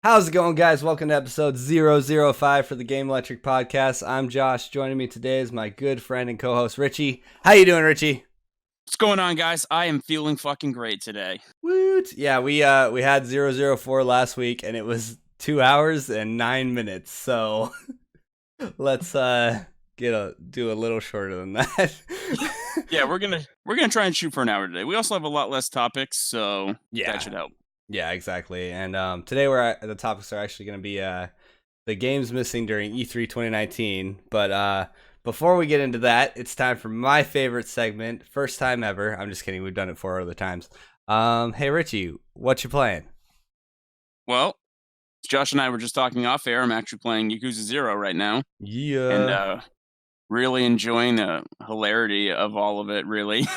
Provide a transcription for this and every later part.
How's it going, guys? Welcome to episode 005 for the Gamelecrtic podcast. I'm Josh. Joining me today is my good friend and co-host, Richie. How you doing, Richie? What's going on, guys? I am feeling fucking great today. Woot! Yeah, we had 004 last week, and it was 2 hours and 9 minutes. So let's do a little shorter than that. Yeah, we're gonna try and shoot for an hour today. We also have a lot less topics, so that should help. Yeah, exactly. And today the topics are actually going to be the games missing during E3 2019. But before we get into that, it's time for my favorite segment, first time ever. I'm just kidding. We've done it 4 other times. Hey, Richie, what you playing? Well, Josh and I were just talking off air. I'm actually playing Yakuza 0 right now. Yeah. And really enjoying the hilarity of all of it, really.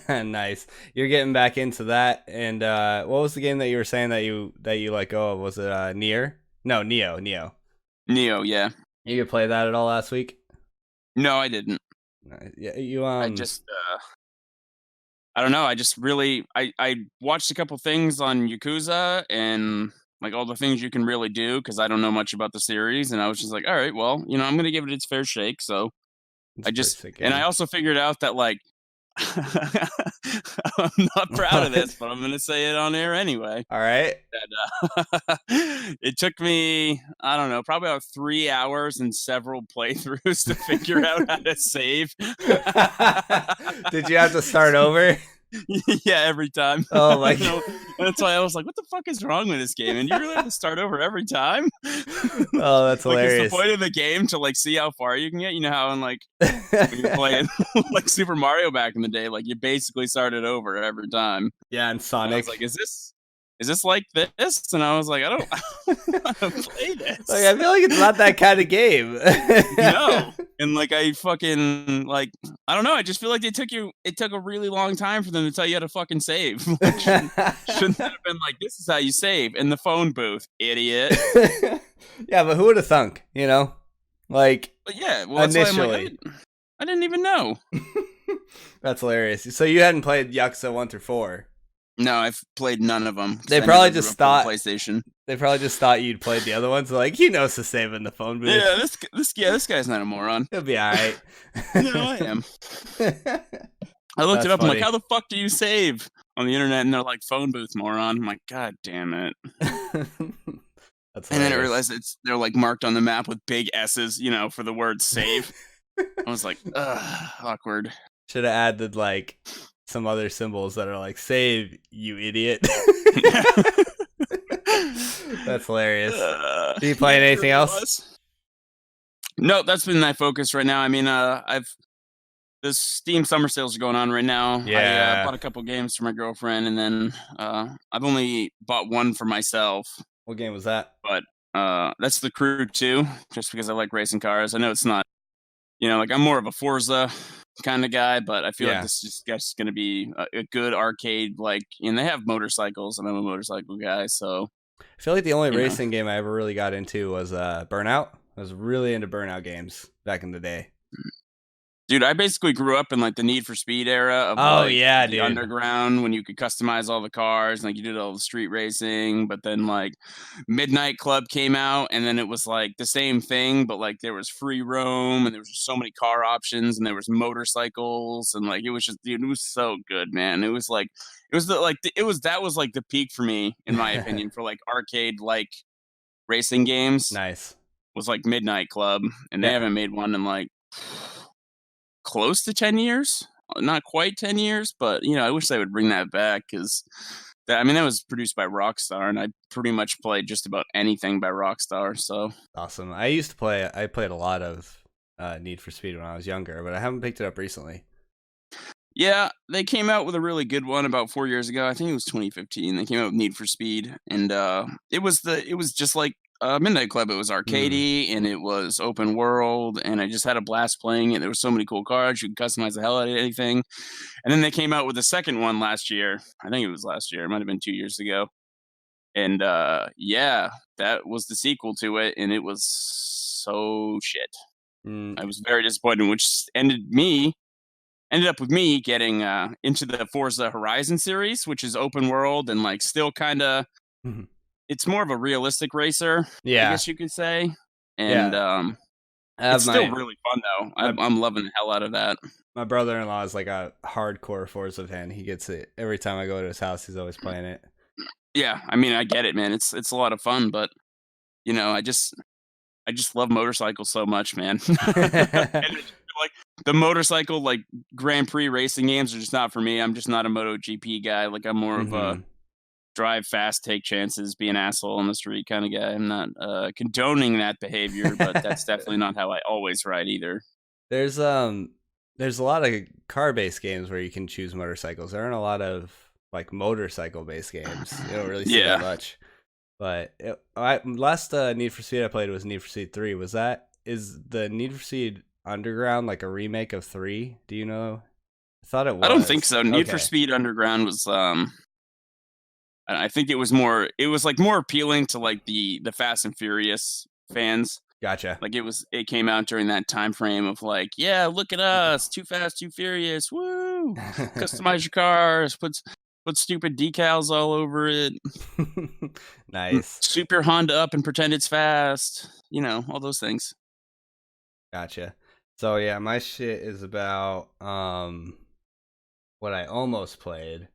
Nice. You're getting back into that. And what was the game that you were saying that you let go of? Was it Nier? No, Neo. Neo, yeah. You could play that at all last week? No, I didn't. Yeah, you I just I don't know. I just really I watched a couple things on Yakuza and like all the things you can really do because I don't know much about the series, and I was just like, all right, well, I'm gonna give it its fair shake. So I also figured out that like I'm not proud of this, but I'm gonna say it on air anyway. All right. That, it took me, I don't know, probably about 3 hours and several playthroughs to figure out how to save. Did you have to start over? Yeah, every time. Oh my god! That's why I was like, "What the fuck is wrong with this game?" And you really have to start over every time. Oh, that's hilarious! It's the point of the game to like see how far you can get. You know how in like when you're playing like Super Mario back in the day, like you basically started over every time. Yeah, and Sonic. And I was like, is this like this? And I was like, I don't want to play this. Like, I feel like it's not that kind of game. No. And like I fucking like I don't know. I just feel like it took a really long time for them to tell you how to fucking save. Like, shouldn't that have been like, this is how you save in the phone booth, idiot? Yeah, but who would have thunk? Like, but yeah, well, initially, I didn't even know. That's hilarious. So you hadn't played Yakuza 1 through 4? No, I've played none of them. They probably just thought PlayStation. They probably just thought you'd played the other ones. Like, he knows to save in the phone booth. Yeah, this guy's not a moron. He'll be all right. No, I am. I looked it up. Funny. I'm like, how the fuck do you save on the internet? And they're like, phone booth, moron. I'm like, god damn it. And then I realized they're like marked on the map with big S's, for the word save. I was like, ugh, awkward. Should have added like some other symbols that are like, save, you idiot. That's hilarious. Do you play anything else? No, that's been my focus right now. I mean, the Steam summer sales are going on right now. Yeah. I bought a couple games for my girlfriend, and then I've only bought one for myself. What game was that? But that's The Crew 2, just because I like racing cars. I know it's not, like I'm more of a Forza kind of guy, but I feel like this is just going to be a good arcade, like, and they have motorcycles, and I'm a motorcycle guy, so. I feel like the only racing game I ever really got into was Burnout. I was really into Burnout games back in the day. Dude, I basically grew up in like the Need for Speed era of the underground, when you could customize all the cars, and like you did all the street racing. But then like Midnight Club came out, and then it was like the same thing, but like there was free roam, and there was just so many car options, and there was motorcycles, and like it was just, dude, it was so good, man. It was like that was like the peak for me, in my opinion, for like arcade like racing games. Nice. Was like Midnight Club, and they haven't made one in like close to 10 years, not quite 10 years, but I wish they would bring that back, because that was produced by Rockstar, and I pretty much played just about anything by Rockstar. So awesome. I played a lot of Need for Speed when I was younger, but I haven't picked it up recently. Yeah, they came out with a really good one about 4 years ago. I think it was 2015. They came out with Need for Speed, and it was just like Midnight Club. It was arcadey, and it was open world, and I just had a blast playing it. There were so many cool cars. You could customize the hell out of anything. And then they came out with the second one last year. I think it was last year. It might have been 2 years ago. And that was the sequel to it, and it was so shit. I was very disappointed, which ended up with me getting into the Forza Horizon series, which is open world and like still kind of it's more of a realistic racer, I Yeah, guess you could say. And yeah. I have it's still really fun though. my I'm loving the hell out of that. my brother-in-law is like a hardcore Forza fan. He gets it every time I go to his house. He's always playing it. Yeah, I mean, I get it, man. It's a lot of fun, but I just love motorcycles so much, man. And it's like the motorcycle like Grand Prix racing games are just not for me. I'm just not a MotoGP guy. Like I'm more of a hmm drive fast, take chances, be an asshole on the street kind of guy. I'm not condoning that behavior, but that's definitely not how I always ride either. there's um there's a lot of car-based games where you can choose motorcycles. There aren't a lot of like motorcycle-based games. You don't really see that Yeah. much. But last Need for Speed I played was Need for Speed 3. Is the Need for Speed Underground like a remake of 3? Do you know? I thought it I don't think was. so. Need for Okay, Speed Underground was I think it was like more appealing to like the Fast and Furious fans. gotcha. Like it came out during that time frame of like, yeah, look at us, too fast, too furious, woo! Customize your cars, put stupid decals all over it, Nice. sweep your Honda up and pretend it's fast, all those things. Gotcha. So yeah, my shit is about what I almost played.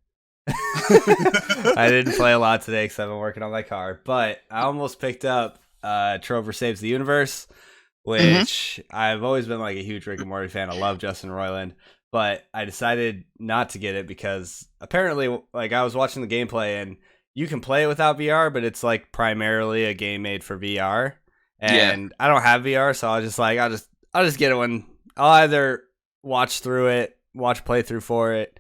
I didn't play a lot today because I've been working on my car, but I almost picked up Trover Saves the Universe, Hmm. which I've always been like a huge Rick and Morty fan. I love Justin Roiland, but I decided not to get it because apparently, like, I was watching the gameplay and you can play it without VR, but it's like primarily a game made for VR, Yeah, and I don't have VR, so I was just like, I'll just get it when I'll either watch through it, watch playthrough for it,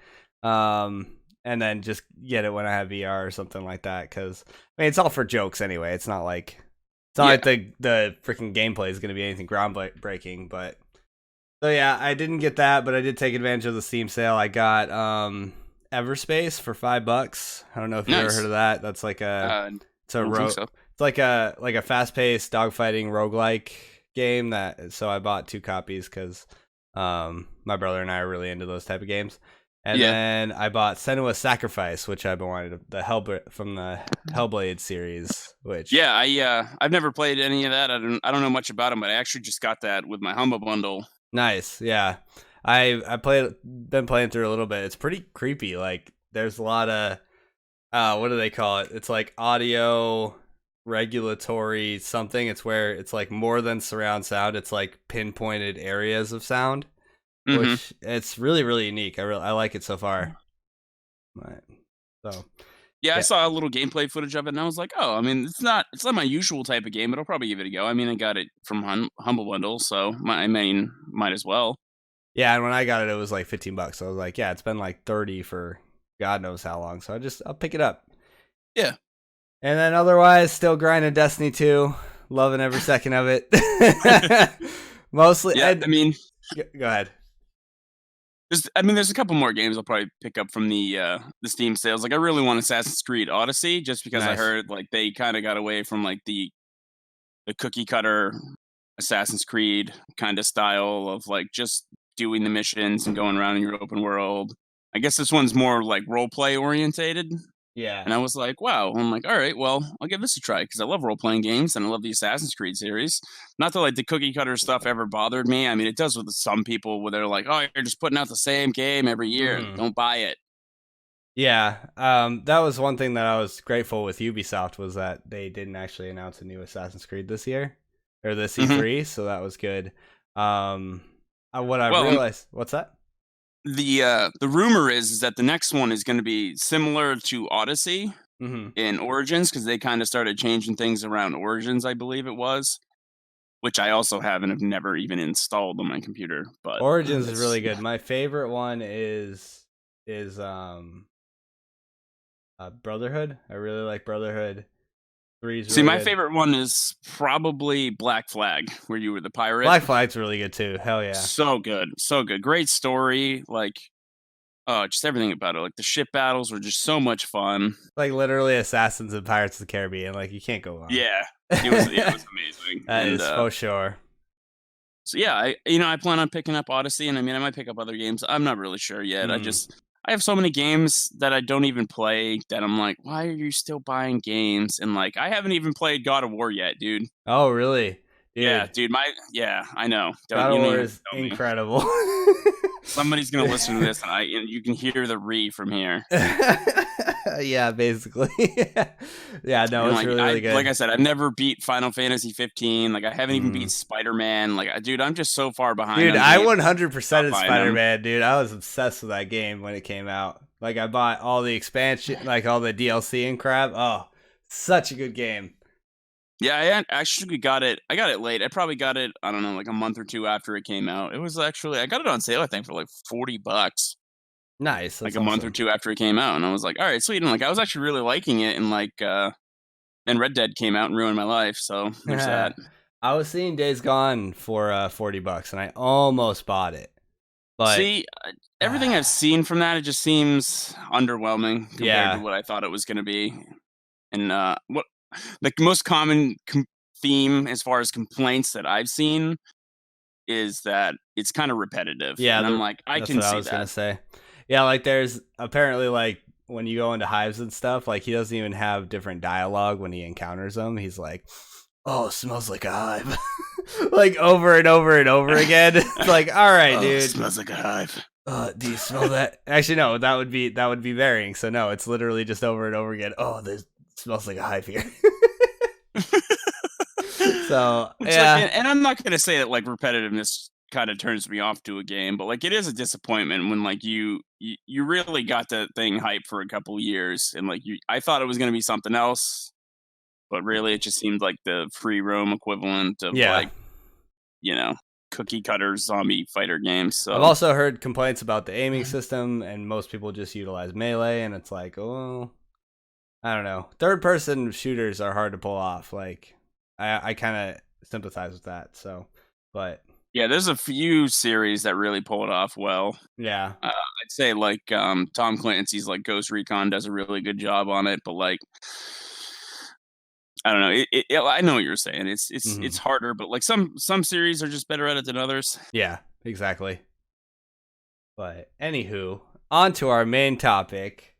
and then just get it when I have VR or something like that. Because I mean, it's all for jokes anyway. It's not like yeah, the freaking gameplay is going to be anything groundbreaking. But so yeah, I didn't get that, but I did take advantage of the Steam sale. I got Everspace for $5. I don't know if you've ever heard nice. of that. That's like a I it's a don't think ro- so. it's like a fast paced dogfighting roguelike game that so I bought 2 copies because my brother and I are really into those type of games. And Yeah, then I bought Senua's Sacrifice, which I've been wanting to, from the Hellblade series, which yeah. I've never played any of that. I don't know much about them, but I actually just got that with my Humble bundle. nice, yeah. I been playing through a little bit. It's pretty creepy. Like there's a lot of what do they call it? It's like audio regulatory something. It's where it's like more than surround sound. It's like pinpointed areas of sound, Hmm. which it's really really unique. I like it so far. Right. So Yeah, I yeah, saw a little gameplay footage of it, and I was like, "Oh, I mean, it's not my usual type of game, but I'll probably give it a go." I mean, I got it from Humble Bundle, so might as well. yeah. And when I got it, it was like $15. So I was like, yeah, it's been like 30 for God knows how long. So I'll pick it up. Yeah. And then otherwise, still grinding Destiny 2, loving every second of it. Mostly, Yeah, I mean, go ahead. there's a couple more games I'll probably pick up from the Steam sales. Like, I really want Assassin's Creed Odyssey, just because I Nice. heard like they kind of got away from like the cookie cutter Assassin's Creed kind of style of like just doing the missions and going around in your open world. I guess this one's more like role play orientated. Yeah. And I was like, wow. I'm like, all right, well, I'll give this a try because I love role playing games and I love the Assassin's Creed series. Not that like the cookie cutter stuff ever bothered me. I mean, it does with some people where they're like, oh, you're just putting out the same game every year. hmm Don't buy it. Yeah. That was one thing that I was grateful with Ubisoft was that they didn't actually announce a new Assassin's Creed this year or this Hmm. E3, so that was good. Um, what I Well, realized, what's that? the rumor is that the next one is going to be similar to Odyssey hmm in Origins because they kind of started changing things around Origins, I believe it was, which I also have never even installed on my computer. But Origins is that's really good. My favorite one is Brotherhood. I really like Brotherhood. 3 is See, really my good. favorite one is probably Black Flag, where you were the pirate. Black Flag's really good too. Hell yeah. So good, so good. Great story. Like, just everything about it. Like the ship battles were just so much fun. Like literally Assassins and Pirates of the Caribbean. Like you can't go wrong. Yeah, it was amazing. That And is for sure. so yeah, I plan on picking up Odyssey, and I mean I might pick up other games. I'm not really sure yet. I hmm just I have so many games that I don't even play that I'm like, why are you still buying games? And like, I haven't even played God of War yet, dude. Oh, really? Yeah, Dude, dude, yeah, I know. God You of don't even War have to is tell me. incredible. Somebody's gonna listen to this, and you can hear the re from here. Yeah, basically. Yeah, no, And it's like really, really like good. I said, I've never beat Final Fantasy 15. Like I haven't even Mm. beat Spider-Man. Like, dude, I'm just so far behind Dude, on I games. 100% Not in buying them. Spider-Man, dude. I was obsessed with that game when it came out. Like, I bought all the expansion, like all the DLC and crap. Oh, such a good game. Yeah, I actually got it. I got it late. I probably got it, I don't know, like a month or two after it came out. It was actually I got it on sale, I think, for like $40, Nice. like That's a month or awesome. two after it came out. And I was like, all right, sweet. And like I was actually really liking it, and like then Red Dead came out and ruined my life. So there's that. I was seeing Days Gone for $40, and I almost bought it. But See, everything I've seen from that, it just seems underwhelming compared to yeah, what I thought it was going to be. And what the most common theme as far as complaints that I've seen is that it's kind of repetitive. yeah, And I'm like, I that's can what I see was gonna that. say. Yeah, like there's apparently like when you go into hives and stuff, like he doesn't even have different dialogue when he encounters them. He's like, "Oh, it smells like a hive," like over and over and over again. It's like, all right, Oh, it dude. smells like a hive. Do you smell that? Actually, no. That would be varying. So no, it's literally just over and over again. Oh, this smells like a hive here. So Which like, yeah, and I'm not gonna say that like repetitiveness kind of turns me off to a game, but like it is a disappointment when like you really got that thing hyped for a couple years, and like I thought it was gonna be something else, but really it just seemed like the free roam equivalent of yeah. like, you know, cookie cutter zombie fighter games. I've So also heard complaints about the aiming system, and most people just utilize melee, and it's like, oh, I don't know. Third person shooters are hard to pull off. Like, I kind of sympathize with that. So, but yeah, there's a few series that really pull it off well. yeah, I'd say like Tom Clancy's like Ghost Recon does a really good job on it, but like I don't know. I know what you're saying. It's hmm harder, but like some series are just better at it than others. yeah, exactly. But anywho, on to our main topic.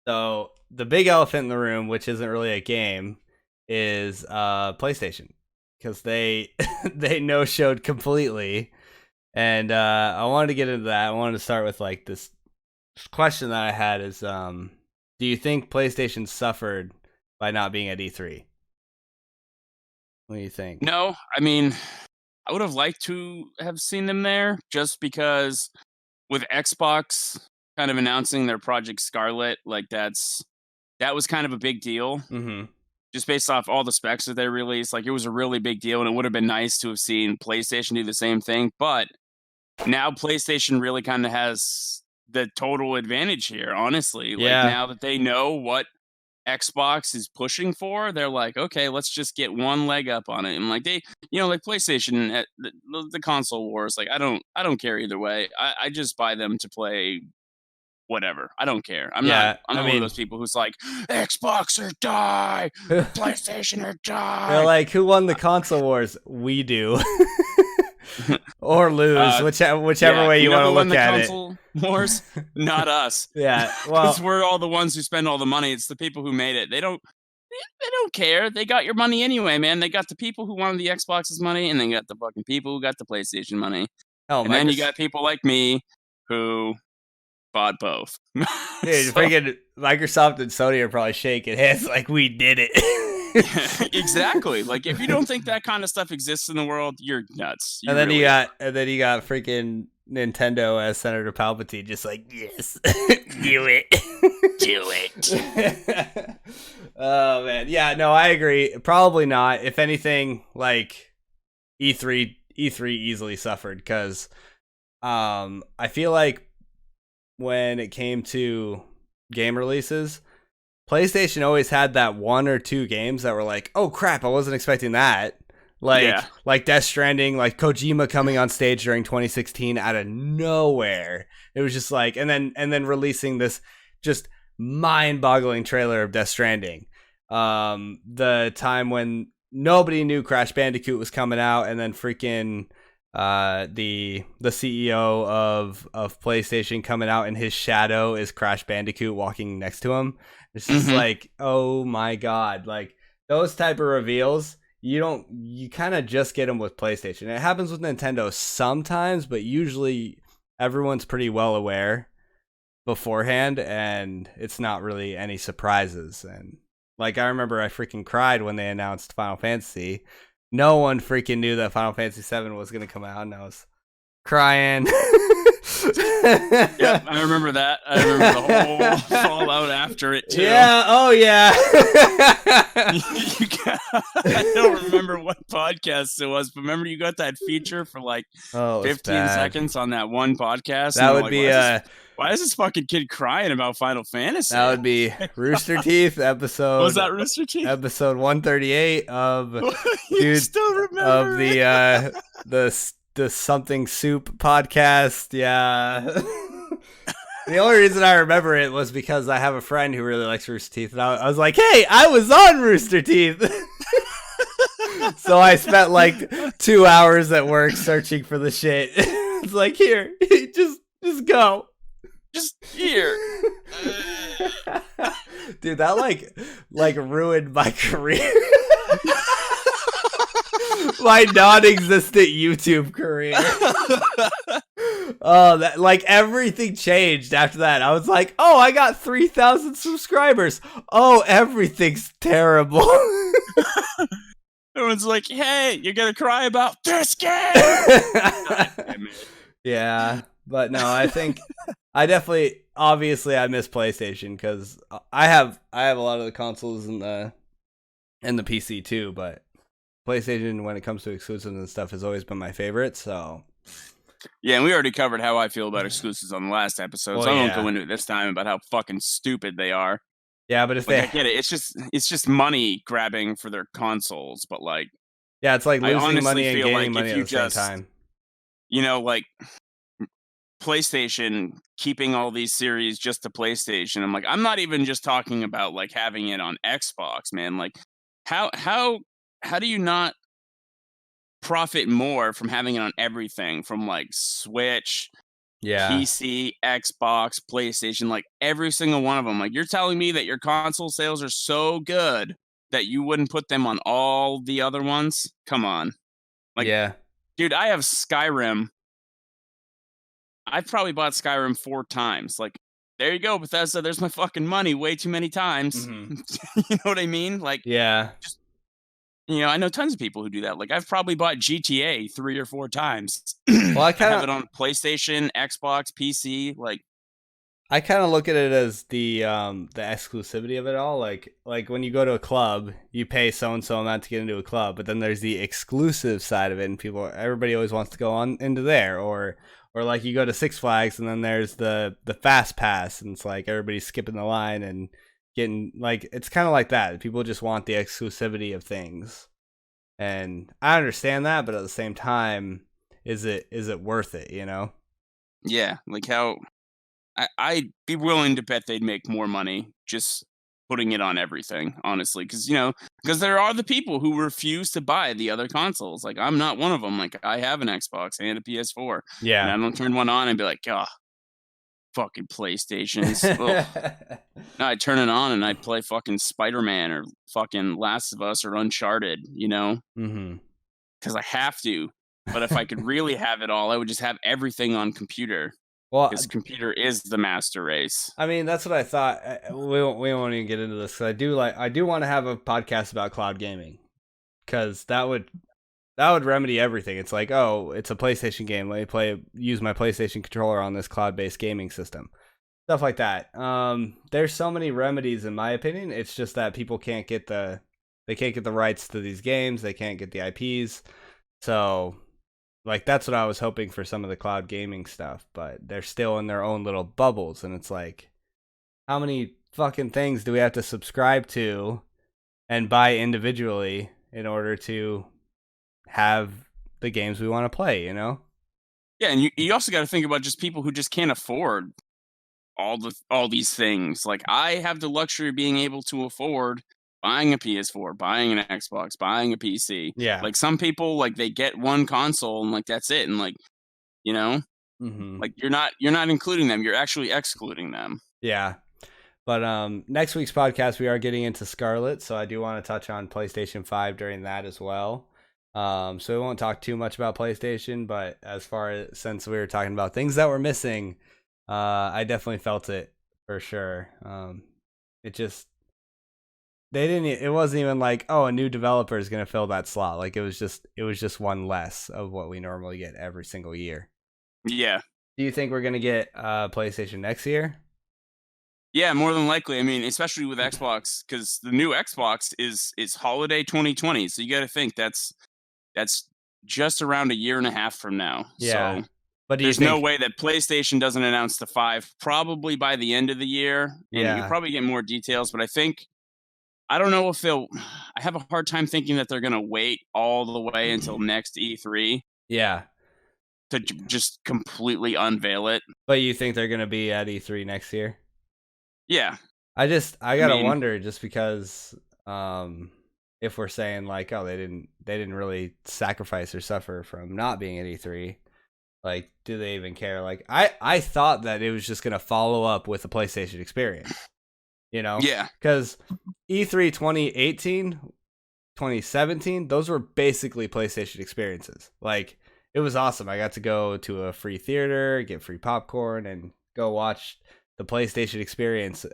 So the big elephant in the room, which isn't really a game, is PlayStation, because they they no showed completely, and I wanted to get into that. I wanted to start with like this question that I had is, do you think PlayStation suffered by not being at E3? What do you think? No, I mean, I would have liked to have seen them there just because with Xbox kind of announcing their Project Scarlet, like that was kind of a big deal. Mm-hmm. Just based off all the specs that they released, like it was a really big deal, and it would have been nice to have seen PlayStation do the same thing. But now PlayStation really kind of has the total advantage here, honestly. Like Yeah, now that they know what Xbox is pushing for, they're like, okay, let's just get one leg up on it. And like they, like PlayStation, the console wars, like I don't care either way. I just buy them to play whatever. I don't care. yeah. I'm I not one of mean, those people who's like Xbox or die, PlayStation or they're die. like, who won the console wars? We do. Or lose, uh, whichever yeah, way you you know want to who won look the at it. console wars? Not us, Yeah, because well, we're all the ones who spend all the money. It's the people who made it. They don't care. They got your money anyway, man. They got the people who wanted the Xbox's money, and they got the fucking people who got the PlayStation money. oh, And then you Microsoft, got people like me who bought both. dude, So freaking Microsoft and Sony are probably shaking heads like we did it. exactly. Like if you don't think that kind of stuff exists in the world, you're nuts. and You then you really got, and then you got freaking Nintendo as Senator Palpatine, just like, yes, do it, do it. Oh man, yeah, no, I agree. Probably not. If anything, like E3 easily suffered because I feel like when it came to game releases, PlayStation always had that one or two games that were like, "Oh crap, I wasn't expecting that." Yeah. Like Death Stranding, like Kojima coming on stage during 2016 out of nowhere. It was just like, and then releasing this just mind-boggling trailer of Death Stranding. The time when nobody knew Crash Bandicoot was coming out, and then freaking the CEO of PlayStation coming out and his shadow is Crash Bandicoot walking next to him. It's just Mm-hmm. like, oh my god, like those type of reveals. You kind of just get them with PlayStation. It happens with Nintendo sometimes, but usually everyone's pretty well aware beforehand, and it's not really any surprises. And like I remember, I freaking cried when they announced Final Fantasy. No one freaking knew that Final Fantasy VII was gonna come out, and I was crying. Yep, I remember that. I remember the whole fallout after it too. Yeah. Oh yeah. I don't remember what podcast it was, but remember you got that feature for like Oh, it was 15 bad. seconds on that one podcast. That and would like, be why is this fucking kid crying about Final Fantasy? that would be Rooster Teeth episode. Was that Rooster Teeth? Episode 138 of You dude still remember of the something soup podcast. Yeah. The only reason I remember it was because I have a friend who really likes Rooster Teeth, and I was like, "Hey, I was on Rooster Teeth." So I spent like 2 hours at work searching for the shit. It's like, here, just go. Just here. Dude, that like ruined my career. My non-existent YouTube career. Oh, that like everything changed after that. I was like, "Oh, I got 3,000 subscribers. Oh, everything's terrible." Everyone's like, "Hey, you're gonna cry about this game?" Yeah, but no, I think I definitely, obviously, I miss PlayStation because I have a lot of the consoles and the PC too. But PlayStation, when it comes to exclusives and stuff, has always been my favorite. So yeah, and we already covered how I feel about exclusives on the last episode, so I won't yeah. go into it this time about how fucking stupid they are. Yeah, but if Like, they, I get it, it's just money grabbing for their consoles, but like, yeah, it's like I losing honestly money and feel gaining like money if at you the same just, time. you know, like PlayStation keeping all these series just to PlayStation. I'm not even just talking about like having it on Xbox, man. Like, how do you not profit more from having it on everything from like Switch, Yeah, PC, Xbox, PlayStation, like every single one of them? Like, you're telling me that your console sales are so good that you wouldn't put them on all the other ones? Come on. Like, yeah. dude, I have Skyrim. I've probably bought Skyrim 4 times. Like, there you go, Bethesda. There's my fucking money way too many times. Mm-hmm. You know what I mean? Like, Yeah. just, you know, I know tons of people who do that. Like, I've probably bought GTA 3 or 4 times. Well, I have it on PlayStation, Xbox, PC. Like, I kind of look at it as the exclusivity of it all. Like when you go to a club, you pay so and so amount to get into a club, but then there's the exclusive side of it, and everybody always wants to go on into there. Or like you go to Six Flags, and then there's the fast pass, and it's like everybody's skipping the line and getting like, it's kind of like that. People just want the exclusivity of things, and I understand that, but at the same time, is it worth it? You know? yeah, like how I'd be willing to bet they'd make more money just putting it on everything, honestly. Because there are the people who refuse to buy the other consoles. Like, I'm not one of them. Like, I have an Xbox and a PS4. Yeah. And I don't turn one on and be like, oh, fucking PlayStations. No, I turn it on and I play fucking Spider-Man or fucking Last of Us or Uncharted, you know? Mm-hmm. Because I have to. But if I could really have it all, I would just have everything on computer. Well, Because computer is the master race. I mean, that's what I thought. We won't even get into this because I do want to have a podcast about cloud gaming, because that would remedy everything. It's like, oh, it's a PlayStation game. Let me use my PlayStation controller on this cloud-based gaming system, stuff like that. There's so many remedies, in my opinion. It's just that people can't get the rights to these games. They can't get the IPs, so. Like, that's what I was hoping for some of the cloud gaming stuff, but they're still in their own little bubbles, and it's like, how many fucking things do we have to subscribe to and buy individually in order to have the games we want to play, you know? Yeah, and you also got to think about just people who just can't afford all these things. Like, I have the luxury of being able to afford buying a PS4, buying an Xbox, buying a PC. Yeah. Like some people, like they get one console and like that's it, and like you know, Hmm. like you're not including them. You're actually excluding them. Yeah. But next week's podcast, we are getting into Scarlet, so I do want to touch on PlayStation 5 during that as well. So we won't talk too much about PlayStation, but as far as since we were talking about things that were missing, I definitely felt it for sure. It just they didn't. It wasn't even like, oh, a new developer is gonna fill that slot. Like it was just one less of what we normally get every single year. Yeah. Do you think we're gonna get PlayStation next year? Yeah, more than likely. I mean, especially with Xbox, because the new Xbox is holiday 2020. So you got to think that's just around a year and a half from now. Yeah. So But do you there's no think? way that PlayStation doesn't announce the 5 probably by the end of the year, and we Yeah. probably get more details. But I don't know if they'll. I have a hard time thinking that they're going to wait all the way until next E3 Yeah. to just completely unveil it. But you think they're gonna be at E3 next year? Yeah, I I gotta mean, wonder just because if we're saying like, oh, they didn't really sacrifice or suffer from not being at E3, like, do they even care? Like, I thought that it was just gonna follow up with the PlayStation experience, yeah, because E3 2018, 2017, those were basically PlayStation experiences. Like, it was awesome. I got to go to a free theater, get free popcorn, and go watch the PlayStation experience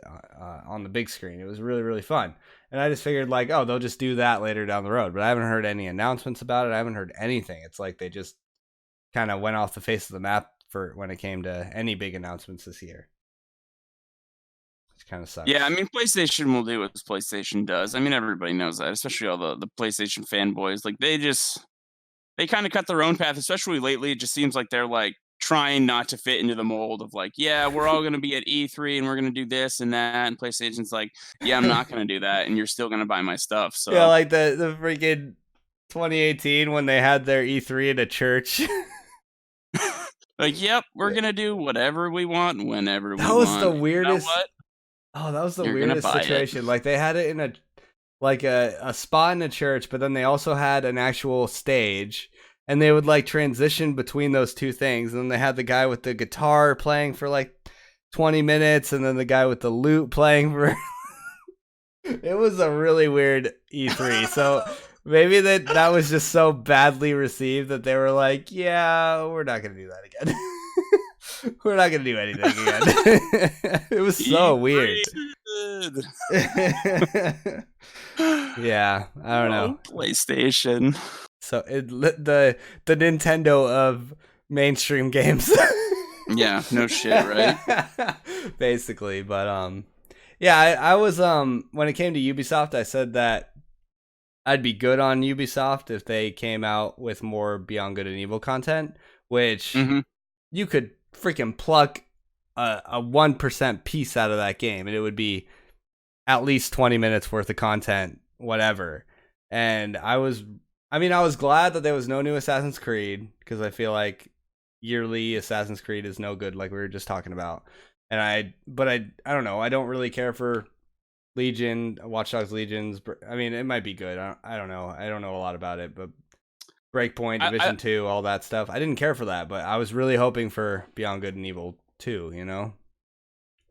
on the big screen. It was really, really fun. And I just figured, like, oh, they'll just do that later down the road. But I haven't heard any announcements about it. I haven't heard anything. It's like they just kind of went off the face of the map for when it came to any big announcements this year. Which kind of yeah. I sucks. mean, PlayStation will do what PlayStation does. I mean, everybody knows that, especially all the PlayStation fanboys. Like they kind of cut their own path, especially lately. It just seems like they're like trying not to fit into the mold of like, yeah, we're all going to be at E3 and we're going to do this and that. And PlayStation's like, yeah, I'm not going to do that. And you're still going to buy my stuff. Yeah, So, like the freaking 2018 when they had their E3 in a church. like, yep, we're going to do whatever we want, whenever we That was the want. And you know weirdest. what? Oh, that was the You're going to weirdest buy it. situation. Like they had it in a spot in a church, but then they also had an actual stage, and they would like transition between those two things. And then they had the guy with the guitar playing for like 20 minutes, and then the guy with the lute playing for. It was a really weird E3. So maybe that was just so badly received that they were like, "Yeah, we're not gonna do that again." We're not gonna do anything again. It was so weird. Yeah, I don't know. Oh, PlayStation. So the Nintendo of mainstream games. Yeah, no shit, right? Basically, but yeah, I was when it came to Ubisoft, I said that I'd be good on Ubisoft if they came out with more Beyond Good and Evil content, which Hmm. you could freaking pluck a 1% piece out of that game, and it would be at least 20 minutes worth of content, whatever. And I was glad that there was no new Assassin's Creed, because I feel like yearly Assassin's Creed is no good, like we were just talking about. And I don't know. I don't really care for Legion, Watch Dogs Legions. I mean, it might be good. I don't know. I don't know a lot about it, but Breakpoint, I Division 2, all that stuff. I didn't care for that, but I was really hoping for Beyond Good and Evil 2,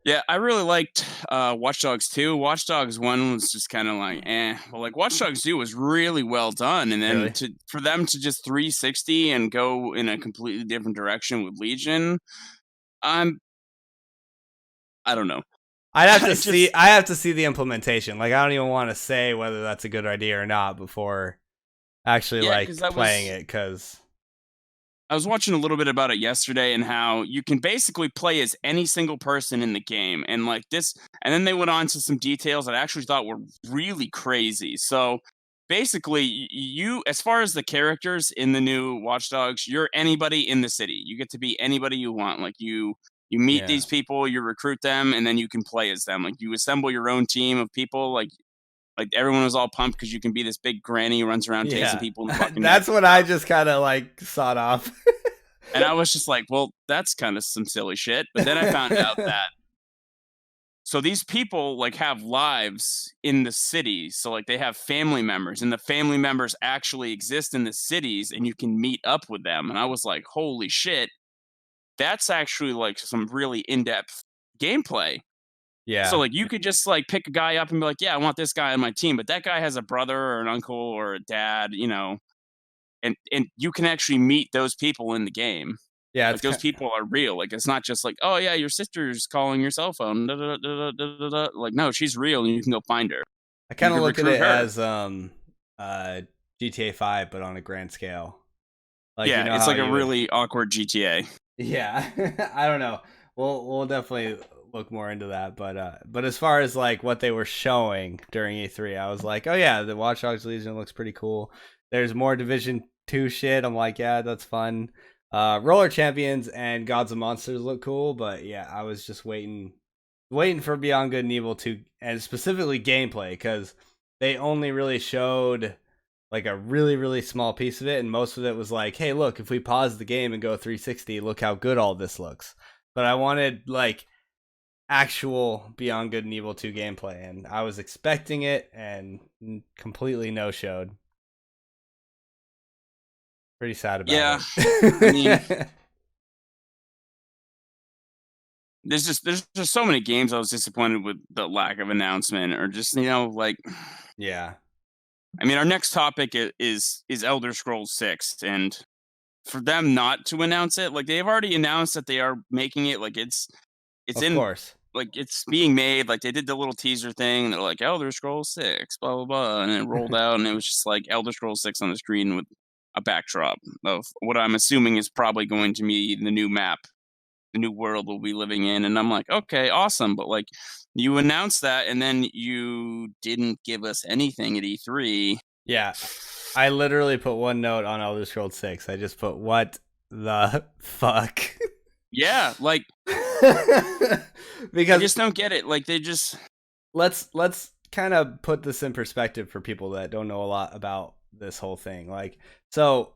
Yeah, I really liked Watch Dogs 2. Watch Dogs 1 was just kind of like, eh. Well, like Watch Dogs 2 was really well done, and then Really? for them to just 360 and go in a completely different direction with Legion, I'm I don't know. I'd have I to just see I have to see the implementation. Like, I don't even want to say whether that's a good idea or not before actually yeah, because like playing it, cuz I was watching a little bit about it yesterday and how you can basically play as any single person in the game. And like this, and then they went on to some details that I actually thought were really crazy. So basically, you, as far as the characters in the new Watch Dogs, you're anybody in the city. You get to be anybody you want. Like you meet yeah. these people, you recruit them, and then you can play as them. Like you assemble your own team of people. Like everyone was all pumped because you can be this big granny who runs around tasing Yeah. people and fucking That's knife. what I just kind of like sawed off. And I was just like, well, that's kind of some silly shit. But then I found out that So these people like have lives in the cities. So like they have family members, and the family members actually exist in the cities, and you can meet up with them. And I was like, holy shit, that's actually like some really in-depth gameplay. So Yeah. like you could just like pick a guy up and be like, yeah, I want this guy on my team, but that guy has a brother or an uncle or a dad, and you can actually meet those people in the game. Yeah, Like those people are real. Like it's not just like, oh yeah, your sister's calling your cell phone. Da, da, da, da, da, da, da. Like no, she's real, and you can go find her. I You kind of can look at recruit it her. as uh GTA 5 but on a grand scale. Like you Yeah, know it's how like a you would. really awkward GTA. Yeah. I don't know. We'll definitely look more into that, but as far as like what they were showing during E3, I was like, "Oh yeah, the Watch Dogs Legion looks pretty cool." There's more Division 2 shit. I'm like, "Yeah, that's fun." Roller Champions and Gods and Monsters look cool, but yeah, I was just waiting for Beyond Good and Evil 2 and specifically gameplay cuz they only really showed like a really really small piece of it, and most of it was like, hey look, if we pause the game and go 360, look how good all this looks. But I wanted like actual Beyond Good and Evil 2 gameplay, and I was expecting it and completely no showed. Pretty sad about Yeah, I mean, it. there's just so many games I was disappointed with the lack of announcement, or just like, Yeah, I mean, our next topic is Elder Scrolls 6, and for them not to announce it, like they've already announced that they are making it, like it's of in course. like it's being made, like they did the little teaser thing, and they're like Elder Scrolls 6, blah blah blah, and it rolled out, and it was just like Elder Scrolls 6 on the screen with a backdrop of what I'm assuming is probably going to be the new map, the new world we'll be living in. And I'm like, okay, awesome, but like you announced that, and then you didn't give us anything at E3. Yeah, I literally put one note on Elder Scrolls 6. I just put what the fuck. Yeah, like I Because just don't get it. Like they just let's kind of put this in perspective for people that don't know a lot about this whole thing. Like, so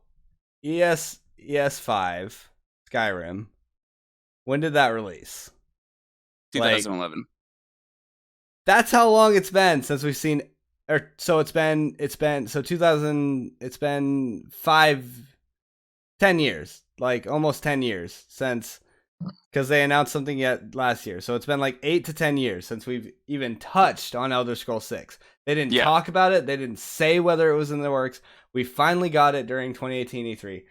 ES5 Skyrim, when did that release? Like, 2011. that's how long it's been since we've seen, or so it's been so 2000, it's been 10 years, like almost 10 years since, because they announced something yet last year. So it's been like 8 to 10 years since we've even touched on Elder Scrolls 6. They didn't Yeah, talk about it. They didn't say whether it was in the works. We finally got it during 2018 E3.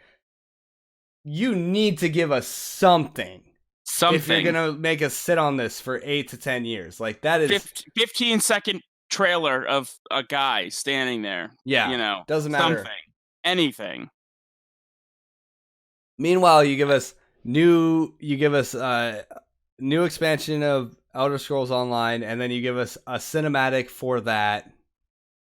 You need to give us something if you're something. gonna make us sit on this for 8 to 10 years. Like that is 15-second trailer of a guy standing there. yeah, doesn't Something, matter. anything. Meanwhile, you give us new expansion of Elder Scrolls Online, and then you give us a cinematic for that.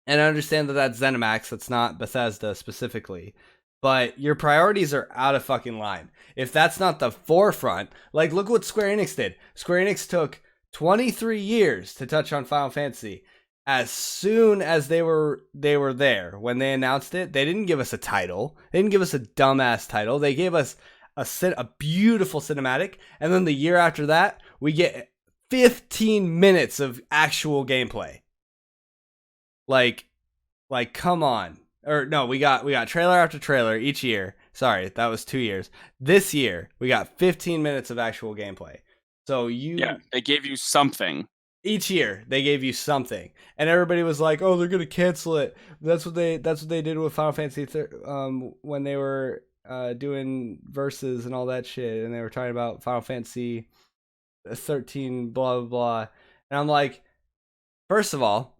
And I understand that that's ZeniMax, that's not Bethesda specifically. But your priorities are out of fucking line. If that's not the forefront, like look what Square Enix did. Square Enix took 23 years to touch on Final Fantasy. As soon as they were there when they announced it, they didn't give us a title. They didn't give us a dumbass title. They gave us a beautiful cinematic, and then the year after that, we get 15 minutes of actual gameplay. Like, come on. Or no, we got trailer after trailer each year. Sorry, that was 2 years. This year, we got 15 minutes of actual gameplay. So Yeah, they gave you something. each year they gave you something, and everybody was like, "Oh, they're gonna cancel it." That's what they did with Final Fantasy when they were doing verses and all that shit, and they were talking about Final Fantasy 13, blah blah blah. And I'm like, first of all,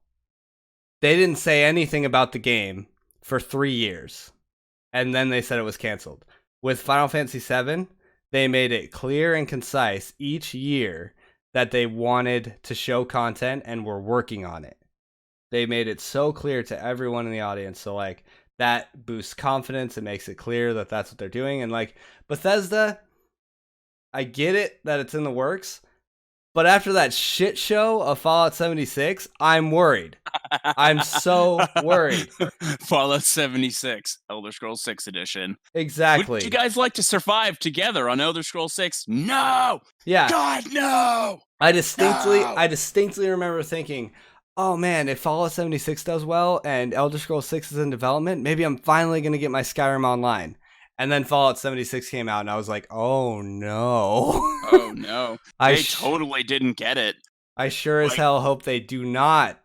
they didn't say anything about the game for 3 years, and then they said it was canceled. With Final Fantasy 7, they made it clear and concise each year that they wanted to show content and were working on it. They made it so clear to everyone in the audience. So like that boosts confidence. It makes it clear that that's what they're doing. And like Bethesda, I get it that it's in the works, But after that shit show of Fallout 76, I'm worried. I'm so worried. Fallout 76, Elder Scrolls 6 edition. Would you Exactly. guys like to survive together on Elder Scrolls 6? No! Yeah. God, no! I No! distinctly remember thinking, "Oh man, if Fallout 76 does well and Elder Scrolls 6 is in development, maybe I'm finally going to get my Skyrim online." And then Fallout 76 came out and I was like, "Oh no." Oh, no. I They totally didn't get it. I sure as Like, hell hope they do not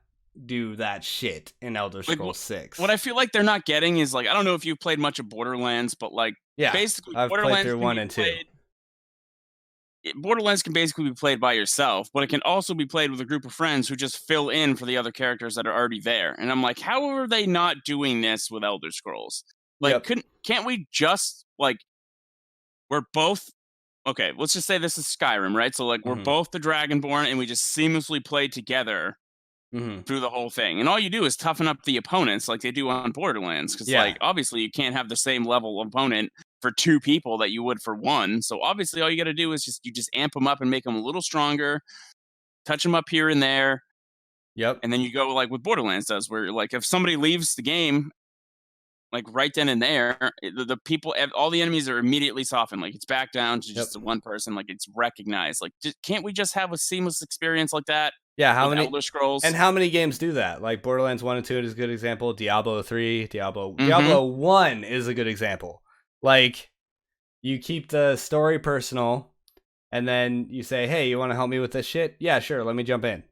do that shit in Elder like Scrolls 6. what I feel like they're not getting is, like, I don't know if you've played much of Borderlands, but, like, Yeah, basically I've played Borderlands through can 1 be and 2. played Borderlands can basically be played by yourself, but it can also be played with a group of friends who just fill in for the other characters that are already there. And I'm like, how are they not doing this with Elder Scrolls? Like, Yep. can't we just, like, we're both okay, let's just say this is Skyrim, right? So, like, we're Mhm. both the Dragonborn and we just seamlessly play together Mhm. through the whole thing. And all you do is toughen up the opponents like they do on Borderlands. Cause, Yeah. like, obviously you can't have the same level of opponent for two people that you would for one. So obviously all you got to do is just amp them up and make them a little stronger, touch them up here and there, Yep. and then you go like what Borderlands does, where like if somebody leaves the game, like right then and there, the people, all the enemies are immediately softened. Like it's back down to Yep. just one person. Like it's recognized. Like can't we just have a seamless experience like that Yeah, with Elder Scrolls? how many games do that? Like Borderlands 1 and 2 is a good example. Diablo 3, Mm-hmm. Diablo 1 is a good example. Like you keep the story personal and then you say, "Hey, you want to help me with this shit?" "Yeah, sure, let me jump in."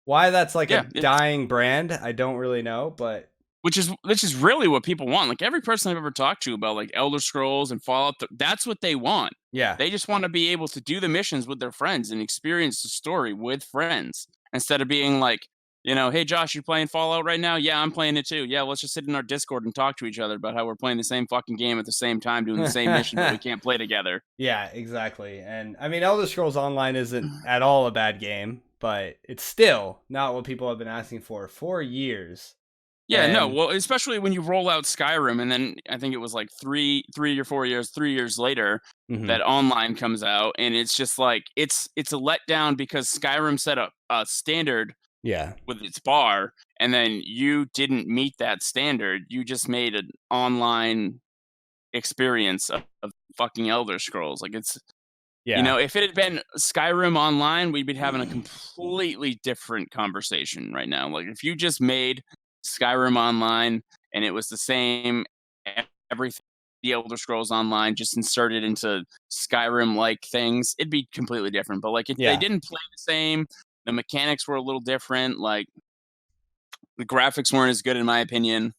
Why that's like a Yeah, dying brand, I don't really know, but which is really what people want. Like every person I've ever talked to about like Elder Scrolls and Fallout, that's what they want. yeah. They just want to be able to do the missions with their friends and experience the story with friends instead of being like, hey Josh, you playing Fallout right now? Yeah, I'm playing it too. Yeah, let's just sit in our Discord and talk to each other about how we're playing the same fucking game at the same time, doing the same mission, but we can't play together. Yeah, exactly. And I mean, Elder Scrolls Online isn't at all a bad game, but it's still not what people have been asking for years. Yeah, no, And well, especially when you roll out Skyrim, and then I think it was like 3 or 4 years later mhm, that online comes out, and it's just like it's a letdown because Skyrim set up a standard yeah, with its bar, and then you didn't meet that standard. You just made an online experience of fucking Elder Scrolls. Like it's yeah, if it had been Skyrim Online, we'd be having a completely different conversation right now. Like if you just made Skyrim Online and it was the same everything the Elder Scrolls Online just inserted into Skyrim like things, it'd be completely different. But like if they yeah, didn't play the same, the mechanics were a little different, like the graphics weren't as good in my opinion.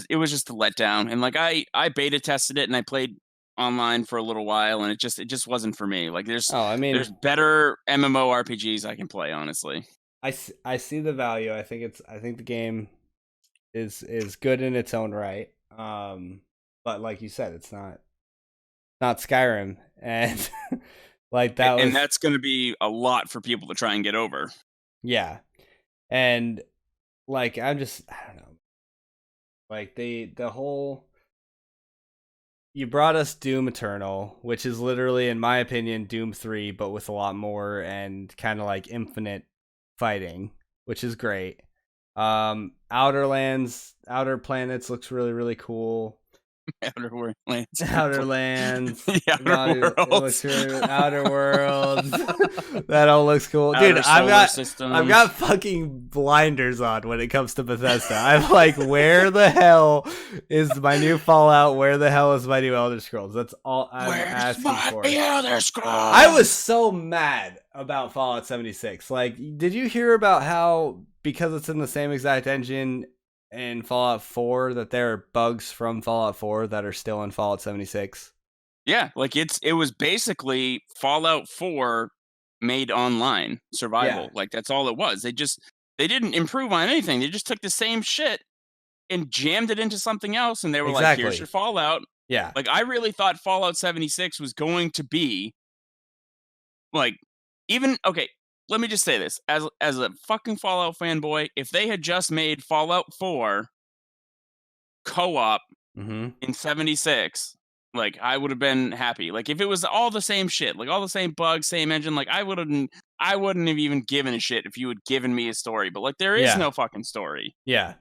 It was just a letdown. And like I beta tested it and I played online for a little while and it just wasn't for me. Like Oh, I there's mean, better MMORPGs I can play, honestly. I see the value. I think the game is good in its own right. But like you said, it's not Skyrim, and like that And was that's going to be a lot for people to try and get over. yeah, and like I don't know, like the whole you brought us Doom Eternal, which is literally, in my opinion, Doom 3, but with a lot more and kind of like infinite fighting, which is great. Outer Planets looks really, really cool. Outer Worlds. Outer Lands. The Outer It looks Worlds. really Outer Worlds. That all looks cool, dude. Outer Solar I've System. got fucking blinders on when it comes to Bethesda. I'm like, where the hell is my new Fallout? Where the hell is my new Elder Scrolls? That's all I'm Where's asking my for. Elder Scrolls? I was so mad about Fallout 76. Like, did you hear about how because it's in the same exact engine in Fallout 4 that there are bugs from Fallout 4 that are still in Fallout 76? Yeah, like it was basically Fallout 4 made online survival. Yeah, Like that's all it was. They didn't improve on anything. They just took the same shit and jammed it into something else and they were like, "Here's exactly. your Fallout." Yeah. Like I really thought Fallout 76 was going to be like even okay, let me just say this. As a fucking Fallout fanboy, if they had just made Fallout 4 co-op Mm-hmm. in 76, Like, I would have been happy. Like, if it was all the same shit, like all the same bugs, same engine, like I wouldn't have even given a shit if you had given me a story. But like, there is Yeah. no fucking story. Yeah.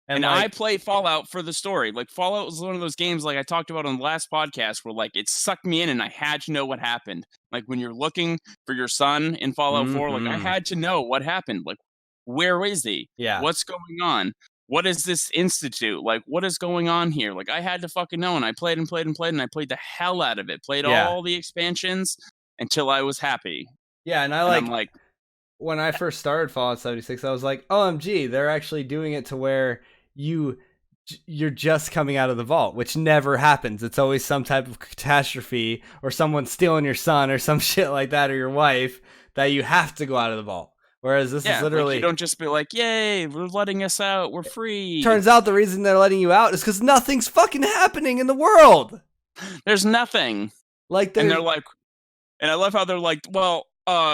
And And I like, play Fallout for the story. Like, Fallout was one of those games, like I talked about on the last podcast, where like it sucked me in and I had to know what happened. Like, when you're looking for your son in Fallout 4, like I mm-hmm. had to know what happened. Like, where is he? Yeah. What's going on? What is this institute? Like, what is going on here? Like, I had to fucking know. And I played and played and played, and I played the hell out of it. Played Yeah. all the expansions until I was happy. Yeah. And I And I'm like, like, when I first started Fallout 76, I was like, OMG, they're actually doing it to where you're just coming out of the vault, which never happens. It's always some type of catastrophe or someone stealing your son or some shit like that, or your wife, that you have to go out of the vault. Whereas this is yeah, like literally, you don't just be like, yay, we're letting us out. We're free. turns out the reason they're letting you out is because nothing's fucking happening in the world. There's nothing. Like, And they're like, and I love how they're like, well,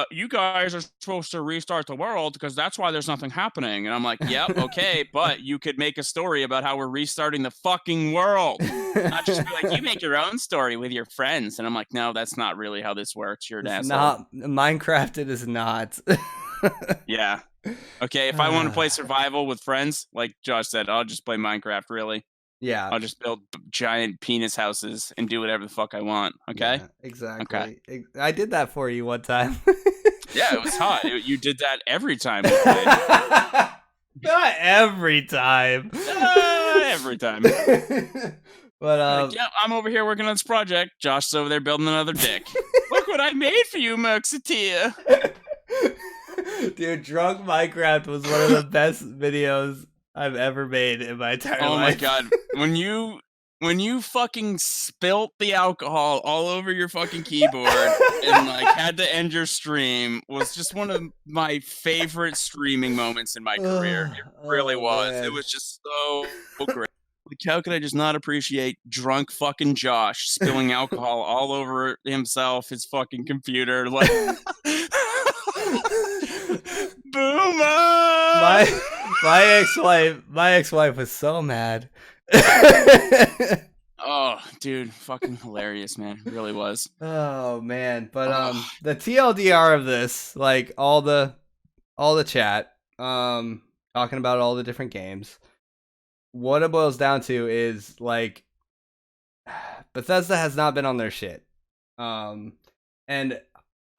you guys are supposed to restart the world because that's why there's nothing happening. And I'm like, yep, okay, but you could make a story about how we're restarting the fucking world. Not just be like, you make your own story with your friends. And I'm like, no, that's not really how this works. You're an it's asshole. not Minecraft. It is not. Yeah. Okay, if I want to play survival with friends, like Josh said, I'll just play Minecraft, really. Yeah. I'll just build giant penis houses and do whatever the fuck I want. Okay? Yeah, exactly. Okay. I did that for you one time. Yeah, it was hot. You did that every time we played. Not every time. Every time. But like, yeah, I'm over here working on this project. Josh's over there building another dick. Look what I made for you, Merxatia. Dude, drunk Minecraft was one of the best videos I've ever made in my entire life. Oh my god. When you fucking spilt the alcohol all over your fucking keyboard and like had to end your stream was just one of my favorite streaming moments in my career. It really was. Man. It was just so great. Like, how could I just not appreciate drunk fucking Josh spilling alcohol all over himself, his fucking computer, like Boomer! My ex-wife was so mad. Oh, dude, fucking hilarious, man. It really was. Oh man, but the TLDR of this, like all the chat, talking about all the different games. What it boils down to is like Bethesda has not been on their shit. And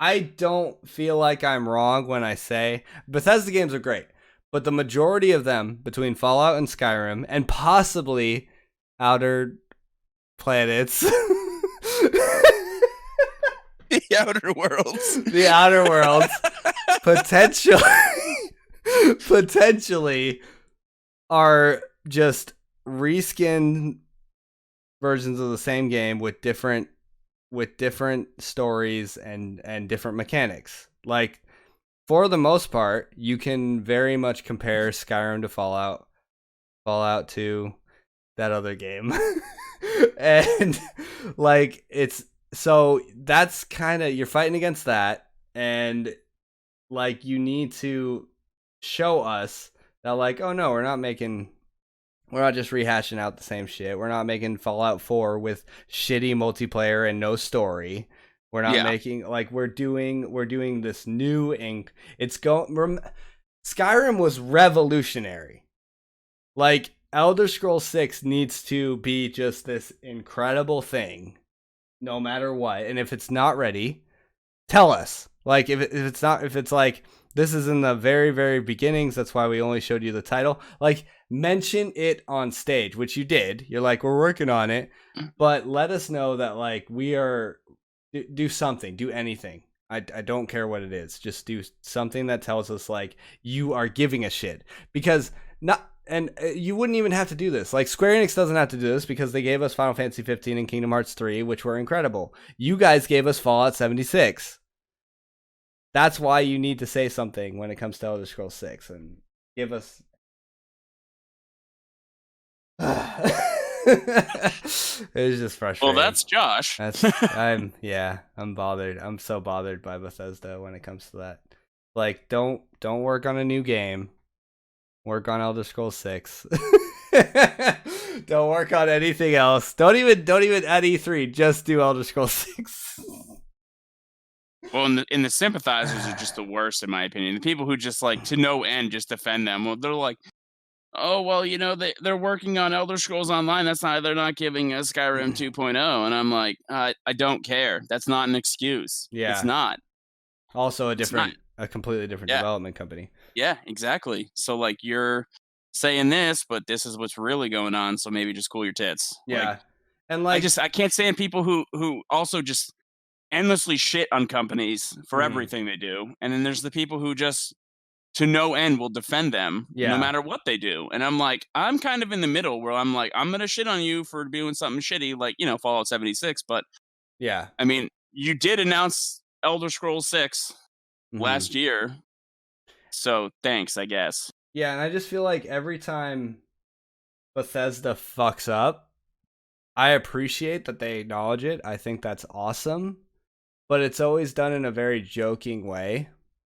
I don't feel like I'm wrong when I say Bethesda games are great, but the majority of them, between Fallout and Skyrim, and possibly Outer Planets, The Outer Worlds, the Outer Worlds, potentially are just reskin versions of the same game with different stories and different mechanics. Like, for the most part, you can very much compare Skyrim to Fallout to that other game. And like, it's so that's kind of, you're fighting against that, and like, you need to show us that, like, oh no, we're not just rehashing out the same shit. We're not making Fallout 4 with shitty multiplayer and no story. We're not making, like, we're doing this new ink. Skyrim was revolutionary. Like, Elder Scrolls 6 needs to be just this incredible thing, no matter what. And if it's not ready, tell us. Like, if it's like, this is in the very, very beginnings, that's why we only showed you the title. Like, mention it on stage, which you did. You're like, we're working on it. But let us know that, like, do something, do anything. I don't care what it is. Just do something that tells us, like, you are giving a shit. Because you wouldn't even have to do this. Like, Square Enix doesn't have to do this because they gave us Final Fantasy 15 and Kingdom Hearts 3, which were incredible. You guys gave us Fallout 76. That's why you need to say something when it comes to Elder Scrolls 6 and give us. It was just frustrating. Well, that's Josh. I'm bothered. I'm so bothered by Bethesda when it comes to that. Like, don't work on a new game. Work on Elder Scrolls 6. Don't work on anything else. Don't even at E3. Just do Elder Scrolls 6. Well, and the sympathizers are just the worst, in my opinion. The people who just like to no end just defend them. Well, they're like, oh well, they're working on Elder Scrolls Online. They're not giving us Skyrim 2.0, and I'm like, I don't care. That's not an excuse. It's Yeah. not. Also, It's not. a completely different Yeah. development company. Yeah. Exactly. So like you're saying this, but this is what's really going on. So maybe just cool your tits. Like Yeah, and like, I can't stand people who also just endlessly shit on companies for mhm, everything they do, and then there's the people who just to no end will defend them no yeah, matter what they do. And I'm like, I'm kind of in the middle where I'm like, I'm gonna shit on you for doing something shitty, like Fallout 76. But yeah, I mean, you did announce Elder Scrolls 6 hmm last year, so thanks, I guess. yeah. And I just feel like every time Bethesda fucks up, I appreciate that they acknowledge it. I think that's awesome, but it's always done in a very joking way.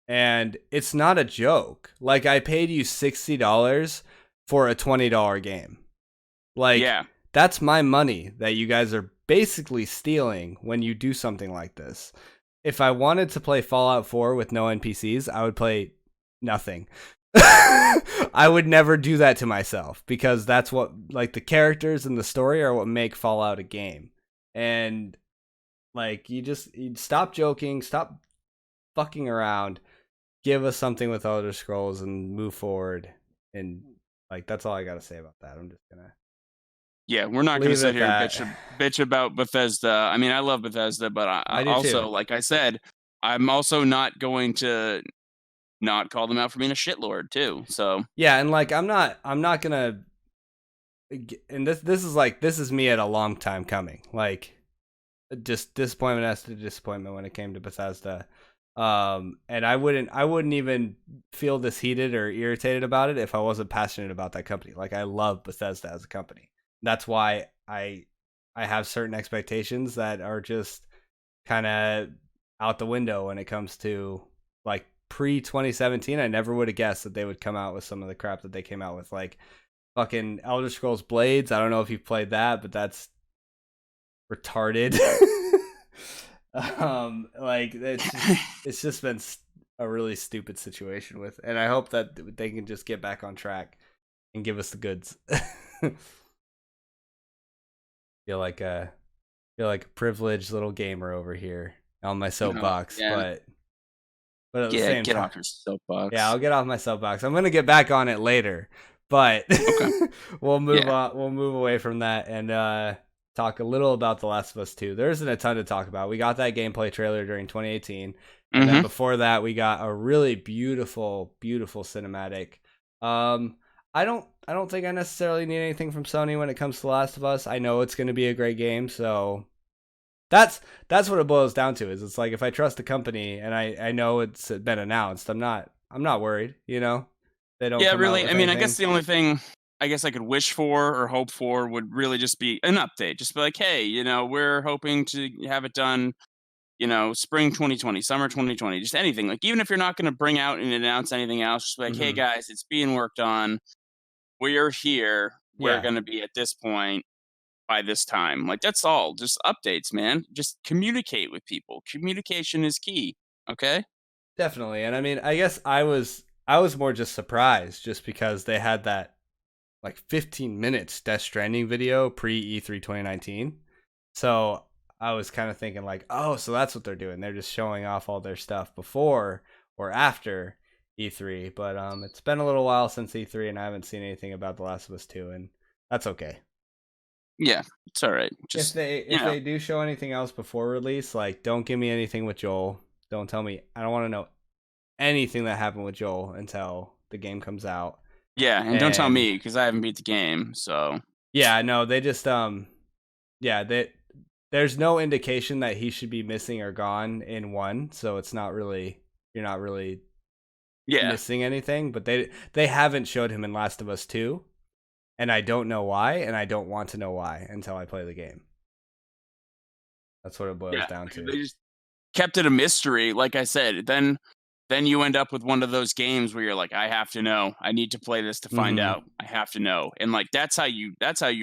And it's not a joke. Like, I paid you $60 for a $20 game. Like, Yeah, that's my money that you guys are basically stealing when you do something like this. If I wanted to play Fallout 4 with no NPCs, I would play nothing. I would never do that to myself because that's what, like, the characters and the story are what make Fallout a game. And like, you stop joking, stop fucking around, give us something with Elder Scrolls and move forward. And like, that's all I got to say about that. I'm just going to yeah, we're not gonna leave it sit at here and that. bitch about Bethesda. I mean, I love Bethesda, but I I do too. also, like I said, I'm also not going to not call them out for being a shitlord too. So Yeah, and like, I'm not gonna. And this is me at a long time coming. Like, just disappointment after disappointment when it came to Bethesda. And I wouldn't even feel this heated or irritated about it if I wasn't passionate about that company. Like, I love Bethesda as a company. That's why I have certain expectations that are just kind of out the window when it comes to, like, pre 2017. I never would have guessed that they would come out with some of the crap that they came out with, like fucking Elder Scrolls Blades. I don't know if you've played that, but that's retarded. Like, it's just been a really stupid situation with, and I hope that they can just get back on track and give us the goods. feel like a feel like a privileged little gamer over here on my soapbox, yeah, but at the same get time, off your yeah, soapbox. I'll get off my soapbox. I'm gonna get back on it later, but Okay. we'll move Yeah. on. We'll move away from that and talk a little about The Last of Us 2. There isn't a ton to talk about. We got that gameplay trailer during 2018, and then Mm-hmm. before that, we got a really beautiful, beautiful cinematic. Um, I don't think I necessarily need anything from Sony when it comes to The Last of Us. I know it's going to be a great game, so that's what it boils down to. Is it's like, if I trust the company and I know it's been announced, I'm not worried. They don't Yeah, come out really. I with mean, I anything. guess the only thing I guess I could wish for or hope for would really just be an update. Just be like, hey, we're hoping to have it done, spring 2020, summer 2020, just anything. Like, even if you're not going to bring out and announce anything else, just be like, hey Hmm. guys, it's being worked on. We're here. We're Yeah, going to be at this point by this time. Like, that's all. Just updates, man. Just communicate with people. Communication is key. Okay. definitely. And I mean, I guess I was more just surprised just because they had that, like, 15 minutes Death Stranding video pre E3 2019. So I was kind of thinking, like, oh, so that's what they're doing. They're just showing off all their stuff before or after E3. But it's been a little while since E3, and I haven't seen anything about The Last of Us 2, and that's okay. Yeah, it's all right. If Just, they if they do show anything else before release, like, don't give me anything with Joel. Don't tell me. I don't want to know anything that happened with Joel until the game comes out. yeah, and don't tell And me because I haven't beat the game. So yeah, no, they just yeah, there's no indication that he should be missing or gone in one, so it's not really, you're not really yeah, missing anything. But they haven't showed him in Last of Us 2, and I don't know why, and I don't want to know why until I play the game. That's what it boils yeah, down to. they just kept it a mystery. Like I said, then then you end up with one of those games where you're like, I have to know. I need to play this to find Mm-hmm. out. I have to know. And like that's how you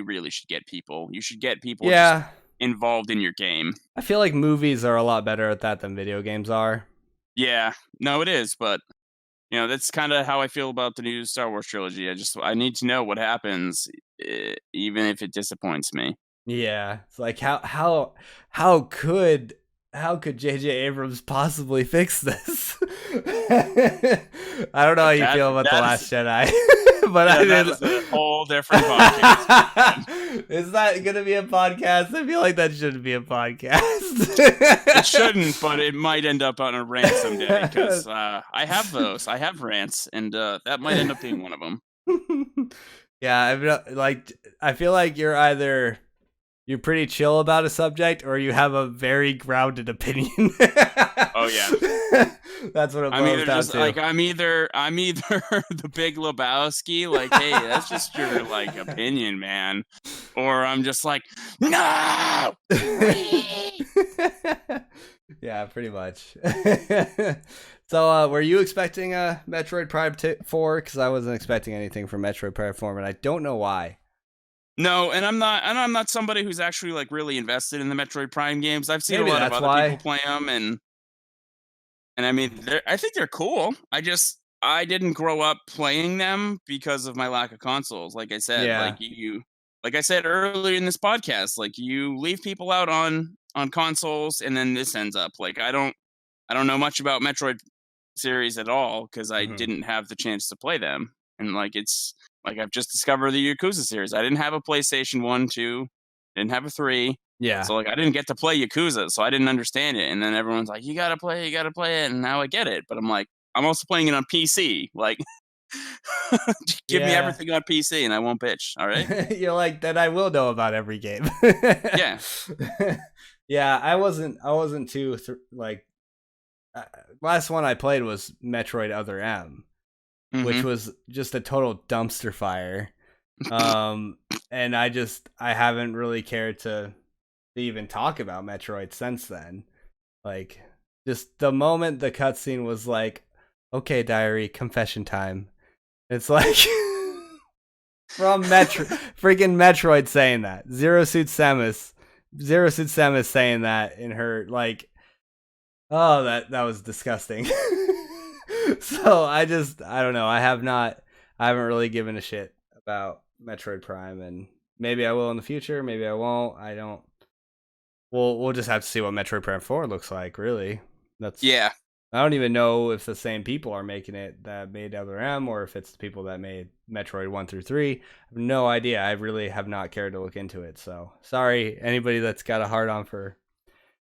really should get people. You should get people just Yeah, involved in your game. I feel like movies are a lot better at that than video games are. Yeah. No, it is, but that's kind of how I feel about the new Star Wars trilogy. I need to know what happens, even if it disappoints me. Yeah, it's like how could J.J. Abrams possibly fix this? I don't know how you That feel about the that is Last Jedi, but I yeah, that didn't. is a whole different podcast. Is that gonna be a podcast? I feel like that shouldn't be a It podcast. shouldn't, but it might end up on a rant someday because I have those. I have rants, and that might end up being one of them. Yeah, I mean, like I feel like you're pretty chill about a subject or you have a very grounded opinion. Oh yeah. That's what it I'm boils either down just to. like I'm either the Big Lebowski, like, hey, that's just your like opinion, man, or I'm just like, no. Yeah, pretty much. So, were you expecting Metroid Prime 4? Because I wasn't expecting anything from Metroid Prime 4, and I don't know why. No, and I'm not somebody who's actually like really invested in the Metroid Prime games. I've seen a Maybe lot of that's other people why. play them, and I mean, I think they're cool. I didn't grow up playing them because of my lack of consoles. Like I said, Yeah. like I said earlier in this podcast, like you leave people out on consoles, and then this ends up like I don't know much about Metroid series at all because I Hmm. didn't have the chance to play them, and like it's like I've just discovered the Yakuza series. I didn't have a PlayStation 1, 2, didn't have a 3. Yeah. So like I didn't get to play Yakuza, so I didn't understand it. And then everyone's like, you gotta play it, and now I get it. But I'm like, I'm also playing it on PC. Like, give me Yeah. everything on PC, and I won't bitch. All right? You're like, then I will know about every game. Yeah. Yeah, I wasn't too like uh, last one I played was Metroid Other M, which Mm-hmm. was just a total dumpster fire. And I haven't really cared to even talk about Metroid since then. Like, just the moment the cutscene was like, okay, diary, confession time. It's like from freaking Metroid saying that. Zero Suit Samus saying that in her like, oh, that was disgusting. So I don't know. I haven't really given a shit about Metroid Prime, and maybe I will in the future. Maybe I won't. I don't. We'll just have to see what Metroid Prime 4 looks like. Really, that's. Yeah. I don't even know if the same people are making it that made Other M, or if it's the people that made Metroid 1 through 3. I have no idea. I really have not cared to look into it. So sorry, anybody that's got a hard on for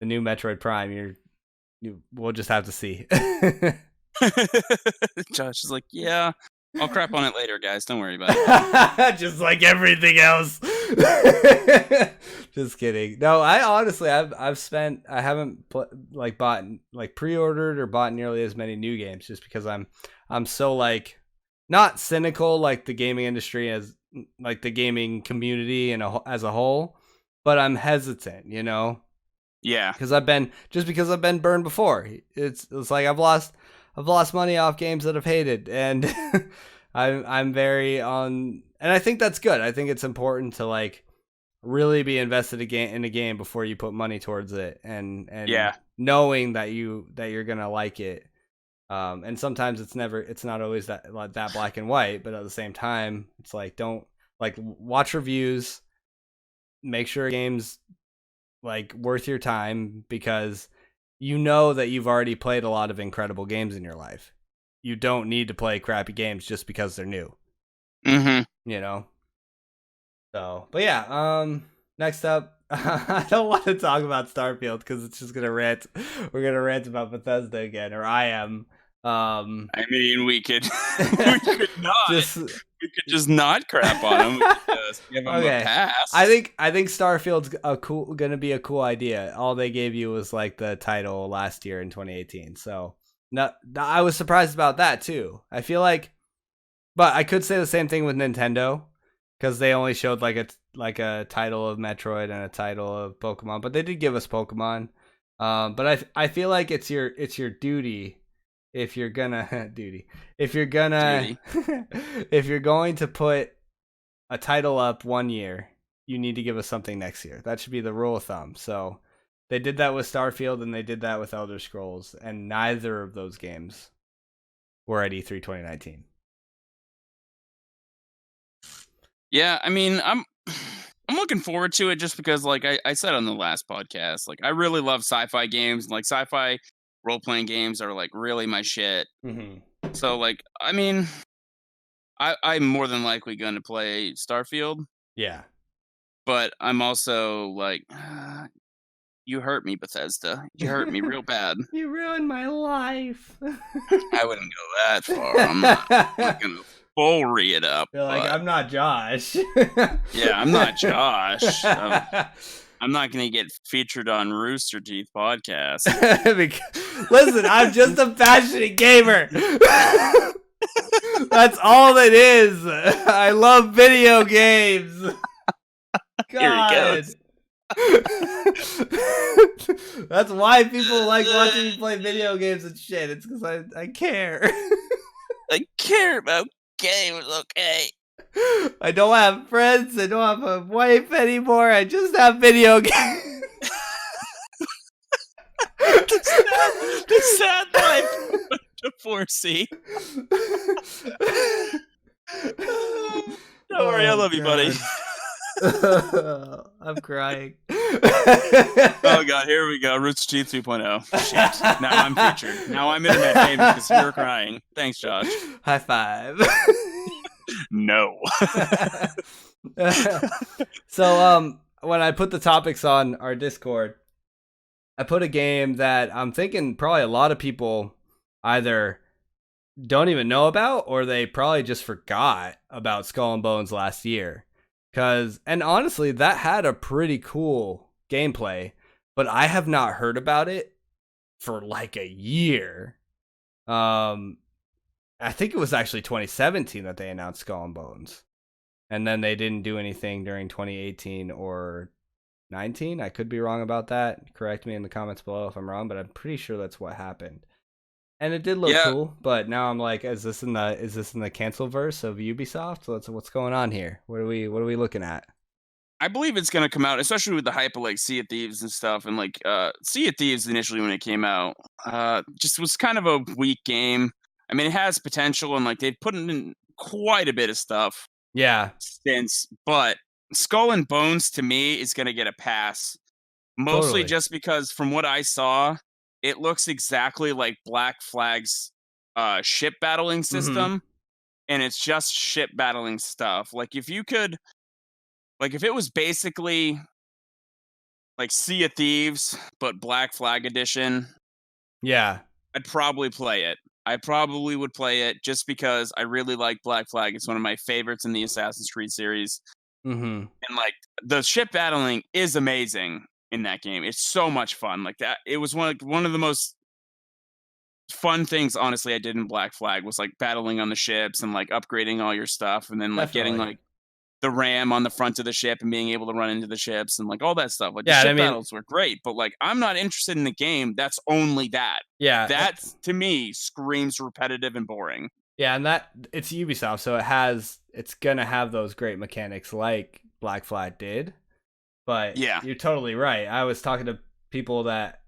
the new Metroid Prime. We'll just have to see. Josh is like, yeah, I'll crap on it later, guys. Don't worry about it. Just like everything else. Just kidding. No, I honestly, I haven't like bought like pre-ordered or bought nearly as many new games just because I'm so like not cynical like the gaming industry as like the gaming community and as a whole, but I'm hesitant, Yeah. because I've been burned before. It's like I've lost money off games that I've hated, and I'm very on, and I think that's good. I think it's important to like really be invested in a game before you put money towards it, and Yeah. knowing that you're gonna like it. And sometimes it's not always that black and white, but at the same time, it's like don't like watch reviews, make sure a game's like worth your time because you know that you've already played a lot of incredible games in your life. You don't need to play crappy games just because they're new, Mm-hmm. you know? So, but yeah, next up, I don't want to talk about Starfield because it's just gonna rant. We're gonna rant about Bethesda again, or I am. I mean, we could we could not. Just We could just not crap on them. We could just give them a okay. pass. I think Starfield's gonna be a cool idea. All they gave you was like the title last year in 2018. So no, I was surprised about that too. I feel like, but I could say the same thing with Nintendo because they only showed like a title of Metroid and a title of Pokemon, but they did give us Pokemon. But I feel like it's your duty if you're gonna duty, if you're gonna, Duty. if you're going to put a title up one year, you need to give us something next year. That should be the rule of thumb. So they did that with Starfield and they did that with Elder Scrolls, and neither of those games were at E3 2019. Yeah, I mean, I'm looking forward to it just because, like I said on the last podcast, like I really love sci-fi games. Like sci-fi role-playing games are like really my shit. Mm-hmm. So, like, I mean, I'm more than likely going to play Starfield, Yeah. but I'm also like, you hurt me, Bethesda. You hurt me real bad. You ruined my life. I wouldn't go that far. I'm not gonna full re it up. You're like, But I'm not Josh. yeah, I'm not Josh. I'm not gonna get featured on Rooster Teeth podcast. Listen, I'm just a passionate gamer. That's all it is. I love video games. God. Here he goes. That's why people like watching me play video games and shit. It's because I care. I care about games, okay? I don't have friends. I don't have a wife anymore. I just have video games. The sad life to foresee. Don't worry, I love you, buddy. I'm crying. Oh god, here we go. Roots Teeth 2.0. Shit. Now I'm featured. Now I'm internet famous because you're crying. Thanks, Josh. High five. No. So when I put the topics on our Discord, I put a game that I'm thinking probably a lot of people either don't even know about or they probably just forgot about Skull and Bones last year. And honestly, that had a pretty cool gameplay, but I have not heard about it for like a year. I think it was actually 2017 that they announced Skull and Bones. And then they didn't do anything during 2018 or 19. I could be wrong about that. Correct me in the comments below if I'm wrong, but I'm pretty sure that's what happened. And it did look cool, but now I'm like, is this in the cancel verse of Ubisoft? So what's going on here? What are we looking at? I believe it's gonna come out, especially with the hype of like Sea of Thieves and stuff. And like Sea of Thieves initially when it came out, just was kind of a weak game. I mean, it has potential and like they've put in quite a bit of stuff. Yeah. Since, but Skull and Bones to me is gonna get a pass. Mostly just because from what I saw, it looks exactly like Black Flag's ship battling system, and it's just ship battling stuff. Like if it was basically like Sea of Thieves but Black Flag edition, yeah, I'd probably play it. I probably would play it just because I really like Black Flag. It's one of my favorites in the Assassin's Creed series, and like the ship battling is amazing in that game. It's so much fun. Like that, it was one of the most fun things, honestly, I did in Black Flag was like battling on the ships and like upgrading all your stuff, and then like getting like the ram on the front of the ship and being able to run into the ships and like all that stuff. Like the ship battles were great, but like I'm not interested in the game that's only that. Yeah, that to me screams repetitive and boring. Yeah, and that it's Ubisoft, so it's gonna have those great mechanics like Black Flag did. But yeah, you're totally right. I was talking to people that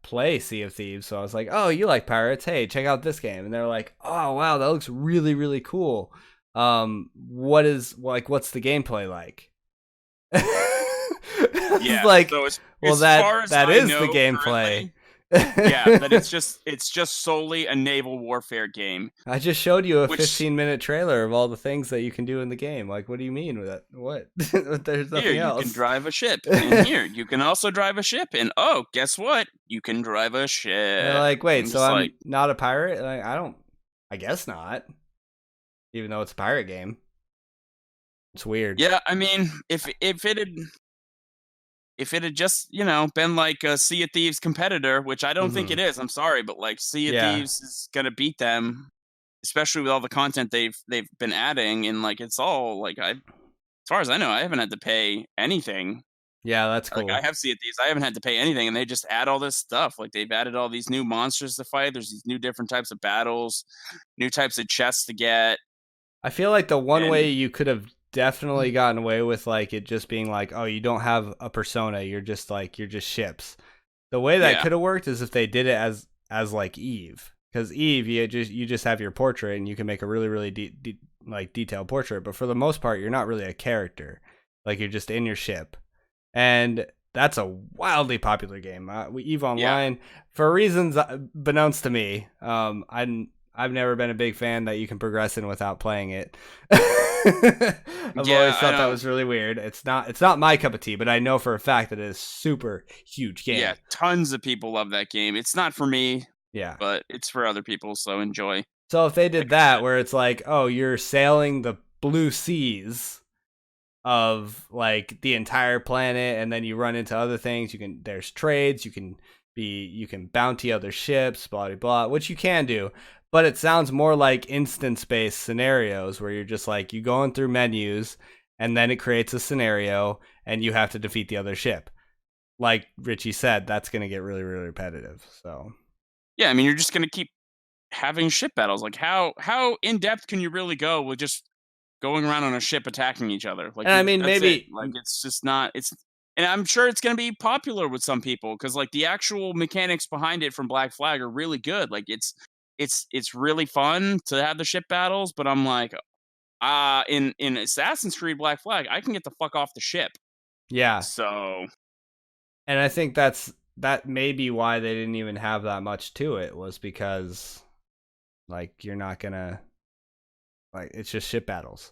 play Sea of Thieves, so I was like, "Oh, you like pirates? Hey, check out this game." And they're like, "Oh, wow, that looks really, really cool. What's the gameplay like?" Yeah, like, so that is the gameplay. Yeah, but it's just solely a naval warfare game. I just showed you a 15-minute trailer of all the things that you can do in the game. Like, what do you mean with that? What? There's nothing here, else. You can drive a ship. And here, you can also drive a ship. And oh, guess what? You can drive a ship. They're like, wait, so I'm not a pirate? Like, I guess not. Even though it's a pirate game. It's weird. Yeah, I mean, if it had just, been like a Sea of Thieves competitor, which I don't think it is, I'm sorry, but like Sea of Thieves is gonna beat them, especially with all the content they've been adding, and like it's all like as far as I know, I haven't had to pay anything Yeah, that's Like, I cool. have Sea of Thieves. I haven't had to pay anything, and they just add all this stuff. Like, they've added all these new monsters to fight. There's these new different types of battles, new types of chests to get, I feel like the one way and you could have definitely gotten away with like it just being like, oh, you don't have a persona, you're just ships. The way that yeah, could have worked is if they did it as like Eve, because Eve, you just have your portrait and you can make a really like detailed portrait, but for the most part, you're not really a character. Like you're just in your ship, and that's a wildly popular game. Eve yeah, Online, for reasons beknownst to me, I've never been a big fan that you can progress in without playing it. I've yeah. always I thought that don't. was really weird. It's not my cup of tea, but I know for a fact that it is a super huge Yeah, game. tons of people love that game. It's not for me, Yeah. but it's for other people. So enjoy. So if they Like did I that said. where it's like, oh, you're sailing the blue seas of like the entire planet and then you run into other things, there's trades, you can bounty other ships, blah blah blah, which you can do. But it sounds more like instance based scenarios where you're just like you going through menus and then it creates a scenario and you have to defeat the other ship. Like Richie said, that's gonna get really repetitive. So Yeah, I mean, you're just gonna keep having ship battles. Like, how in depth can you really go with just going around on a ship attacking each other? Like, and I mean that's it. maybe Like, it's just not. It's and I'm sure it's gonna be popular with some people because like the actual mechanics behind it from Black Flag are really good. Like, it's really fun to have the ship battles, but I'm like, in Assassin's Creed Black Flag, I can get the fuck off the ship. yeah. So And I think that may be why they didn't even have that much to it, was because like you're not gonna, like, it's just ship battles.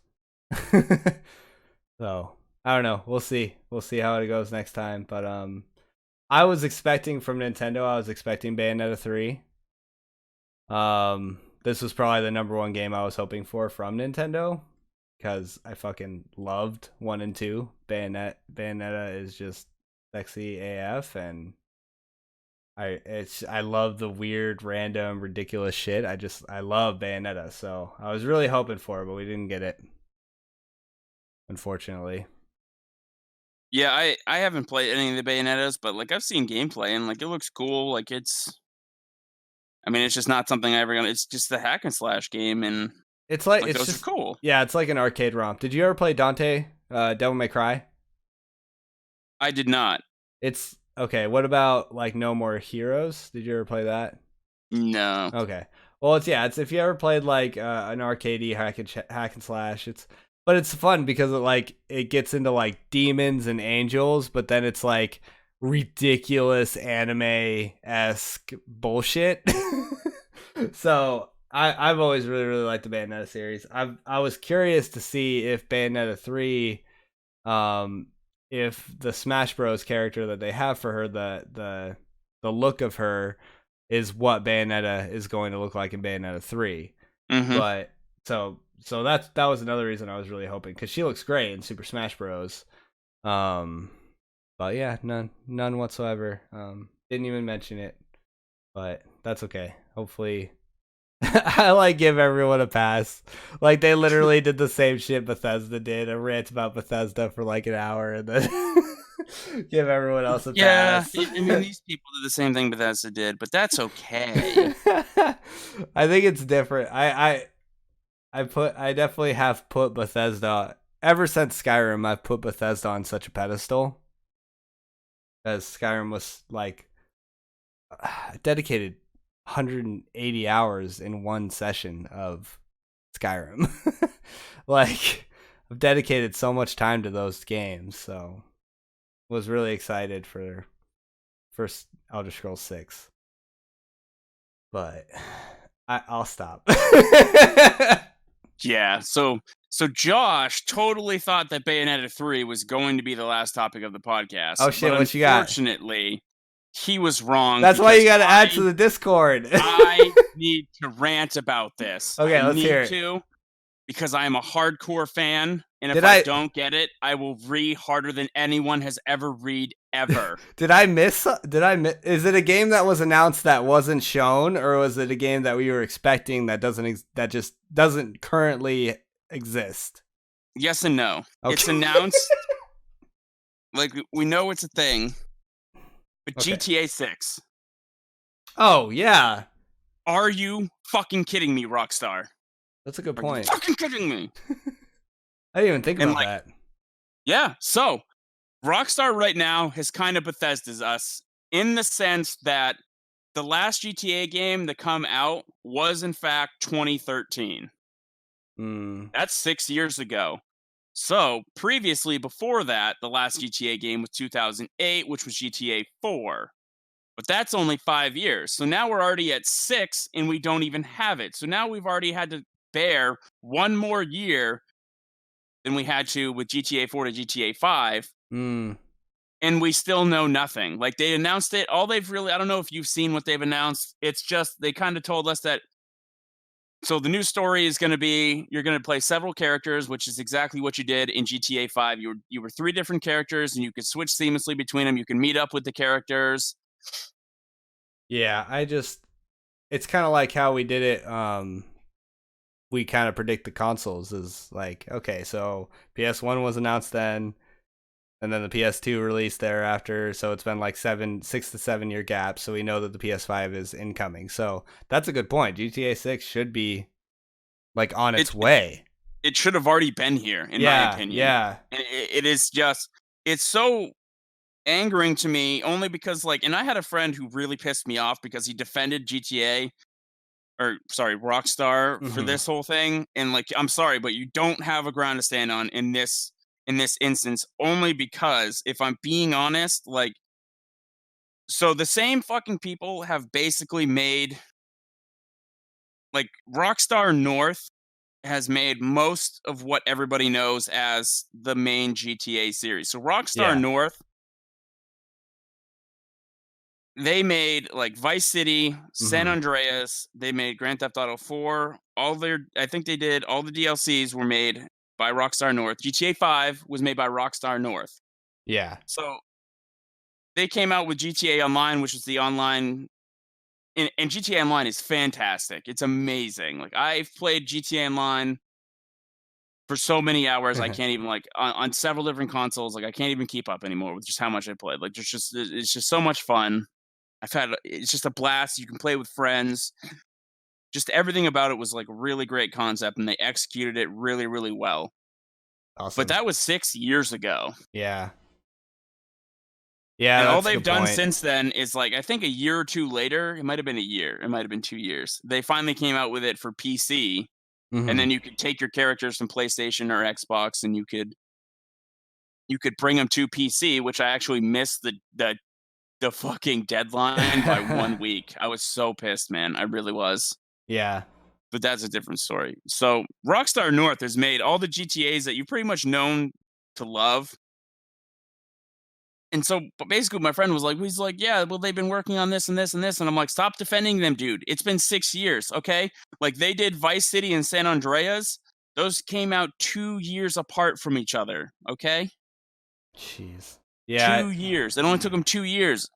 So I don't know. We'll see how it goes next time. But I was expecting from Nintendo, I was expecting Bayonetta 3. This was probably the number one game I was hoping for from Nintendo because I fucking loved 1 and 2. Bayonetta is just sexy AF, and I love the weird, random, ridiculous shit. I love Bayonetta, so I was really hoping for it, but we didn't get it, unfortunately. yeah, I haven't played any of the Bayonettas, but like I've seen gameplay and like it looks cool. Like it's I mean, it's just not something I ever gonna. It's just a hack and slash game, and like It's those are just, cool. yeah, it's like an arcade romp. Did you ever play Dante, Devil May Cry? I did not. It's okay. What about like No More Heroes? Did you ever play that? No. Okay. Well, it's if you ever played like an arcadey hack and slash, but it's fun because it gets into like demons and angels, but then it's like ridiculous anime esque bullshit. So I've always really liked the Bayonetta series. I was curious to see if Bayonetta 3, um, if the Smash Bros character that they have for her, the look of her is what Bayonetta is going to look like in Bayonetta 3. Mm-hmm. But that was another reason I was really hoping, because she looks great in Super Smash Bros. Um, but yeah, none whatsoever. Didn't even mention it, but that's okay. Hopefully, I like give everyone a pass. Like they literally did the same shit Bethesda did, a rant about Bethesda for like an hour, and then give everyone else a Yeah, pass. I mean these people did the same thing Bethesda did, but that's okay. I think it's different. I definitely have put Bethesda, ever since Skyrim. I've put Bethesda on such a pedestal, as Skyrim was like dedicated 180 hours in one session of Skyrim. Like I've dedicated so much time to those games, so was really excited for first Elder Scrolls 6. But I'll stop. Yeah. So Josh totally thought that Bayonetta 3 was going to be the last topic of the podcast, Oh but shit, what you got? unfortunately, he was wrong That's why you because got to add to the Discord. I need to rant about this. I Okay, let's hear need it. to because I am a hardcore fan, and if Did I I don't get it, I will read harder than anyone has ever read ever. did I miss? Is it a game that was announced that wasn't shown, or was it a game that we were expecting that that just doesn't currently exist? Yes and no. Okay. It's announced. Like we know it's a thing, but Okay. GTA 6. Oh yeah, Are you fucking kidding me, Rockstar? that's a good Are you point. fucking kidding me? I didn't even think And about like, that. yeah, so Rockstar right now has kind of Bethesda's us in the sense that the last GTA game to come out was in fact 2013. Hmm. That's 6 years ago. So, previously before that, the last GTA game was 2008, which was GTA 4. But that's only 5 years. So now we're already at 6 and we don't even have it. So now we've already had to bear one more year than we had to with GTA 4 to GTA 5, Hmm. and we still know nothing. Like they announced it, all they've really, I don't know if you've seen what they've announced. It's just they kind of told us that, so the new story is going to be you're going to play several characters, which is exactly what you did in GTA 5. You were three different characters and you could switch seamlessly between them. You can meet up with the characters. Yeah, it's kind of like how we did it. We kind of predict the consoles is like, okay, so PS1 was announced then, and then the PS2 released thereafter. So it's been like 6 to 7 year gap. So we know that the PS5 is incoming. So that's a good point. GTA 6 should be like on its It way. it should have already been here, in my Yeah, opinion. yeah. And it is just, it's so angering to me only because, like, and I had a friend who really pissed me off because he defended GTA, or sorry, Rockstar for Hmm. this whole thing. And like, I'm sorry, but you don't have a ground to stand on in this instance, only because if I'm being honest, like, so the same fucking people have basically made, like, Rockstar North has made most of what everybody knows as the main GTA series. So Rockstar Yeah. North, they made like Vice City, San Hmm. Andreas, they made Grand Theft Auto 4. All their, I think they did all the DLCs were made by Rockstar North. GTA 5 was made by Rockstar North. Yeah. So they came out with GTA Online, which is the online, and GTA Online is fantastic. It's amazing. Like I've played GTA Online for so many hours, I can't even, like, on several different consoles. Like I can't even keep up anymore with just how much I played. Like there's just, it's just so much fun. It's just a blast. You can play with friends. Just everything about it was like a really great concept, and they executed it really, really well. But Awesome. that was 6 years ago. Yeah. Yeah, And all that's a they've good done point. since then is, like, I think a year or two later, it might have been a year, it might have been 2 years. They finally came out with it for PC, and Hmm. then you could take your characters from PlayStation or Xbox, and you could bring them to PC, which I actually missed the fucking deadline by 1 week. I was so pissed, man. I really was. Yeah. But that's a different story. So Rockstar North has made all the GTAs that you've pretty much known to love. And so, but basically, my friend was like, he's like, yeah, well, they've been working on this and this and this. And I'm like, stop defending them, dude. It's been 6 years, okay? Like, they did Vice City and San Andreas. Those came out 2 years apart from each other, okay? Jeez. Yeah. 2 years. It only took them 2 years.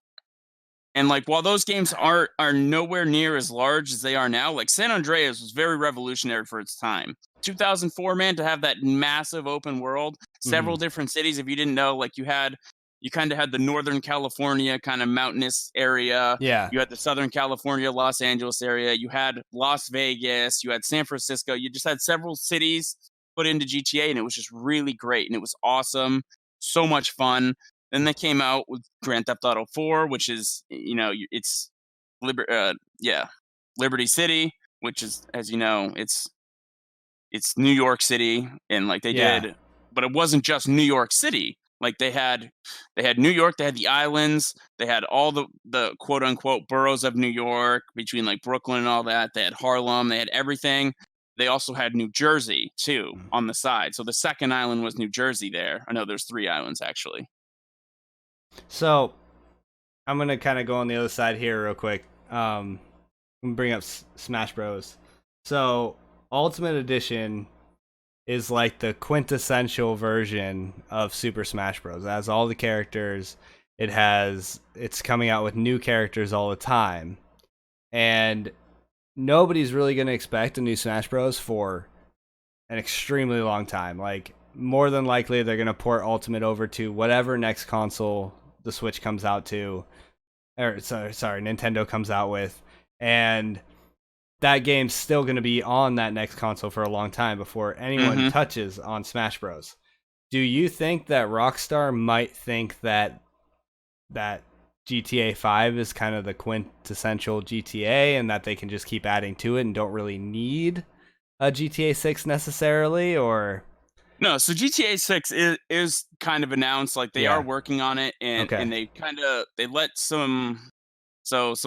And like, while those games are nowhere near as large as they are now, like San Andreas was very revolutionary for its time. 2004, man, to have that massive open world, Hmm. several different cities. If you didn't know, like you kind of had the Northern California kind of mountainous area. Yeah. You had the Southern California, Los Angeles area. You had Las Vegas. You had San Francisco. You just had several cities put into GTA, and it was just really great, and it was awesome. So much fun. Then they came out with Grand Theft Auto 4, which is, it's yeah, Liberty City, which is, as you know, it's New York City, and like they Yeah. did, but it wasn't just New York City. Like they had New York, they had the islands, they had all the quote unquote boroughs of New York between like Brooklyn and all that. They had Harlem, they had everything. They also had New Jersey too on the side. So the second island was New Jersey there. I know there's three islands actually. So I'm gonna kind of go on the other side here real quick. I'm gonna bring up Smash Bros. So Ultimate Edition is like the quintessential version of Super Smash Bros. It has all the characters. It's coming out with new characters all the time, and nobody's really gonna expect a new Smash Bros. For an extremely long time. Like more than likely they're gonna port Ultimate over to whatever next console the Switch comes out to, or sorry, Nintendo comes out with, and that game's still gonna be on that next console for a long time before anyone Mm-hmm. touches on Smash Bros. Do you think that Rockstar might think that GTA 5 is kind of the quintessential GTA and that they can just keep adding to it and don't really need a GTA 6 necessarily, or No, so GTA 6 is kind of announced, like they are yeah. working on it, and Okay. they kind of they let some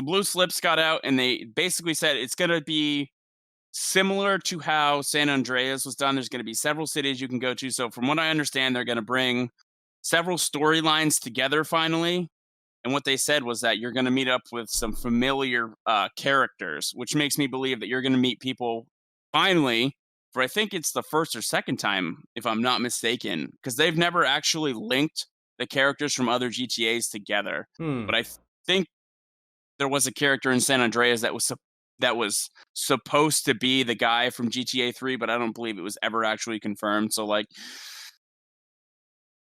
blue slips got out, and they basically said it's gonna be similar to how San Andreas was done. There's gonna be several cities you can go to. So from what I understand, they're gonna bring several storylines together finally. And what they said was that you're going to meet up with some familiar characters, which makes me believe that you're going to meet people finally for I think it's the first or second time, if I'm not mistaken, because they've never actually linked the characters from other GTAs together. Hmm. But think there was a character in San Andreas that was supposed to be the guy from GTA 3, but I don't believe it was ever actually confirmed.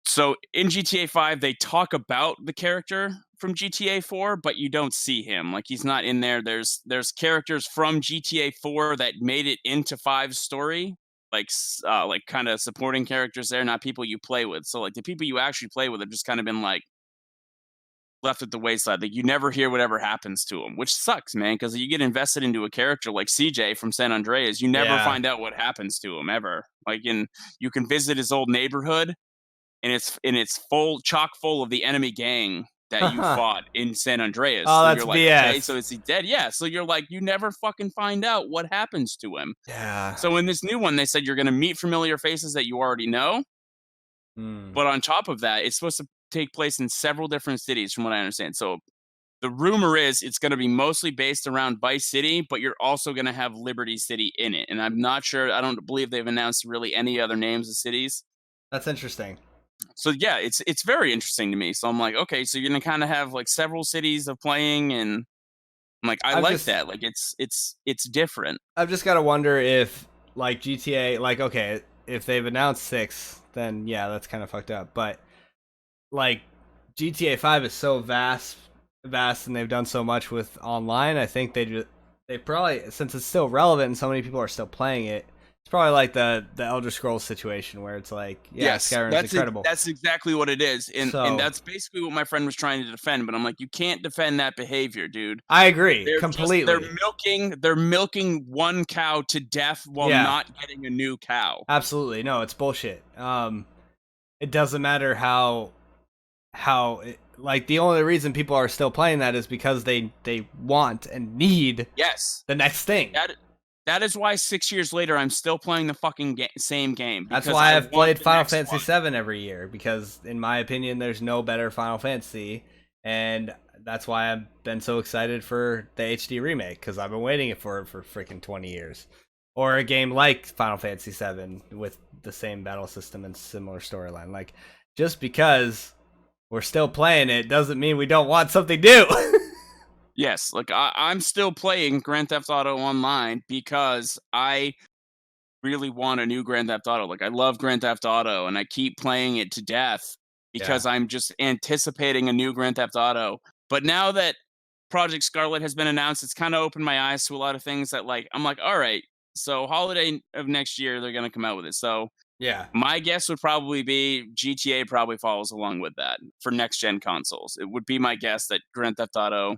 So in GTA 5, they talk about the character from GTA 4, but you don't see him. Like he's not in there. There's characters from GTA 4 that made it into 5's story, like kind of supporting characters there, not people you play with. So like the people you actually play with have just kind of been like left at the wayside. Like you never hear whatever happens to him, which sucks, man, because you get invested into a character like CJ from San Andreas, you never Yeah. find out what happens to him ever. You can visit his old neighborhood and it's full chock full of the enemy gang that you oh, fought in San Andreas. So that's you're like, okay, so BS. is he dead? Yeah. So you're like, you never fucking find out what happens to him. Yeah. So in this new one, they said you're going to meet familiar faces that you already know, Hmm. but on top of that, it's supposed to take place in several different cities, from what I understand. So the rumor is it's going to be mostly based around Vice City, but you're also going to have Liberty City in it. And I'm not sure. I don't believe they've announced really any other names of cities. That's interesting. So yeah, it's very interesting to me. So I'm like, okay, so you're gonna kind of have like several cities of playing, and I'm like, I I've like just that. Like it's different. I've just got to wonder if like GTA, like okay, if they've announced 6, then yeah, that's kind of fucked up. But like GTA 5 is so vast and they've done so much with online. I think they probably, since it's still relevant and so many people are still playing it, it's probably like the Elder Scrolls situation where it's like, yeah, Yes, Skyrim's incredible. that's exactly what it is, and So that's basically what my friend was trying to defend. But I'm like, you can't defend that behavior, dude. I agree They're completely. milking one cow to death while Yeah, not getting a new cow. absolutely. No, it's bullshit. It doesn't matter like the only reason people are still playing that is because they want and need Yes, the next thing. that that is why 6 years later I'm still playing the fucking same game That's because why I I've want played the Final next Fantasy one. 7 every year because in my opinion there's no better Final Fantasy, and that's why I've been so excited for the HD remake because I've been waiting for it for freaking 20 years. Or a game like Final Fantasy 7 with the same battle system and similar storyline. Like just because we're still playing it doesn't mean we don't want something new. Yes, like I'm still playing Grand Theft Auto Online because I really want a new Grand Theft Auto. Like I love Grand Theft Auto and I keep playing it to death Yeah. because I'm just anticipating a new Grand Theft Auto. But now that Project Scarlet has been announced, it's kind of opened my eyes to a lot of things that like I'm like, all right, so holiday of next year they're gonna come out with it. So Yeah. my guess would probably be GTA probably follows along with that for next gen consoles. It would be my guess that Grand Theft Auto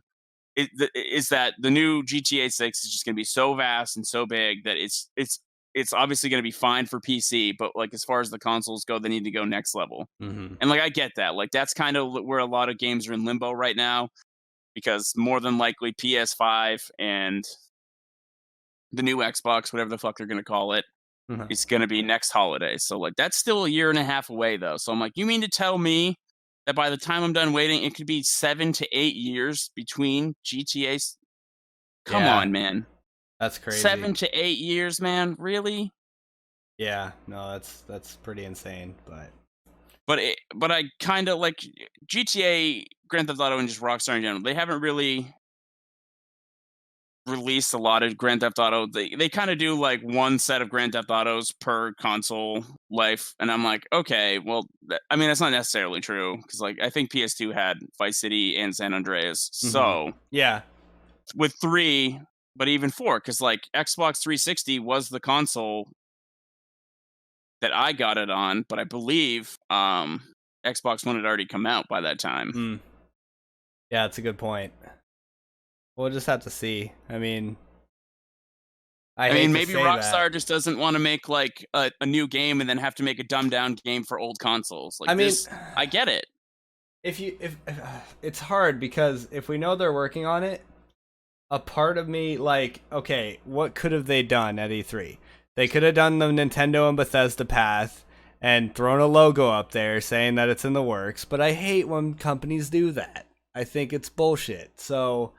is that the new GTA 6 is just going to be so vast and so big that it's obviously going to be fine for PC, but like as far as the consoles go, they need to go next level. Mm-hmm. And like I get that, like that's kind of where a lot of games are in limbo right now because more than likely PS5 and the new Xbox, whatever the fuck they're going to call it, Mm-hmm. it's going to be next holiday. So like that's still a year and a half away though. So I'm like, you mean to tell me that by the time I'm done waiting, it could be 7 to 8 years between GTA's. Come Yeah. on, man. That's crazy. 7 to 8 years, man. Really? Yeah. No, that's pretty insane, but But I kind of like GTA, Grand Theft Auto, and just Rockstar in general. They haven't really released a lot of Grand Theft Auto. They kind of do like one set of Grand Theft Autos per console life, and I'm like, okay, well, I mean, that's not necessarily true because like I think PS2 had Vice City and San Andreas, so Yeah. with 3, but even 4, because like Xbox 360 was the console that I got it on, but I believe Xbox One had already come out by that time. Yeah, that's a good point. We'll just have to see. I mean, I hate to Maybe say Rockstar that. just doesn't want to make like a new game and then have to make a dumbed down game for old consoles. Like I mean, this, I get it. if it's hard because if we know they're working on it, a part of me like, okay, what could have they done at E3? They could have done the Nintendo and Bethesda path and thrown a logo up there saying that it's in the works, but I hate when companies do that. I think it's bullshit. So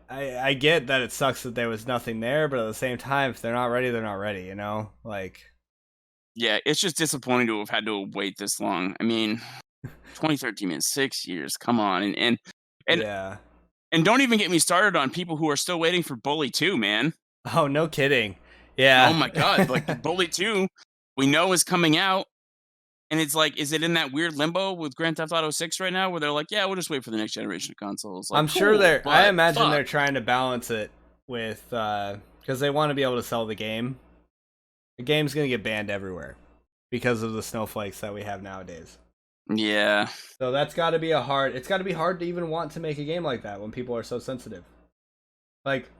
I get that it sucks that there was nothing there, but at the same time, if they're not ready, they're not ready, you know? Like, Yeah, it's just disappointing to have had to wait this long. I mean, 2013 is 6 years. Come on, and yeah. and don't even get me started on people who are still waiting for Bully 2, man. Oh, no kidding. Oh Yeah. my god, like Bully 2, we know is coming out. And it's like, is it in that weird limbo with Grand Theft Auto 6 right now where they're like, yeah, we'll just wait for the next generation of consoles? Like, I'm sure cool, I but imagine fuck. they're trying to balance it with, because they want to be able to sell the game. The game's going to get banned everywhere because of the snowflakes that we have nowadays. Yeah. So that's got to be it's got to be hard to even want to make a game like that when people are so sensitive. Like,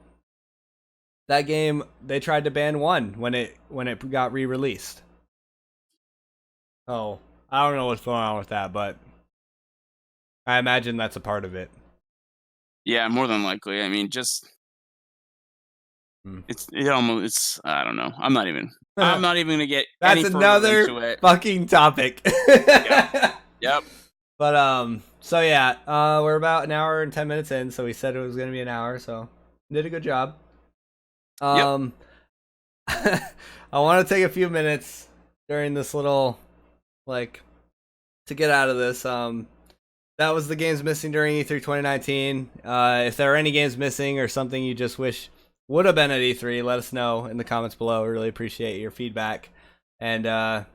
that game, they tried to ban 1 when it got re-released. Oh, I don't know what's going on with that, but I imagine that's a part of it. Yeah, more than likely. I mean, just it's I don't know. I'm not even gonna get That's any further another into it. fucking topic. Yep. But so yeah, we're about an hour and 10 minutes in, so we said it was gonna be an hour, so did a good job. Yep. I want to take a few minutes during this little, like, to get out of this. That was the games missing during E3 2019. If there are any games missing or something you just wish would have been at E3, let us know in the comments below. We really appreciate your feedback. And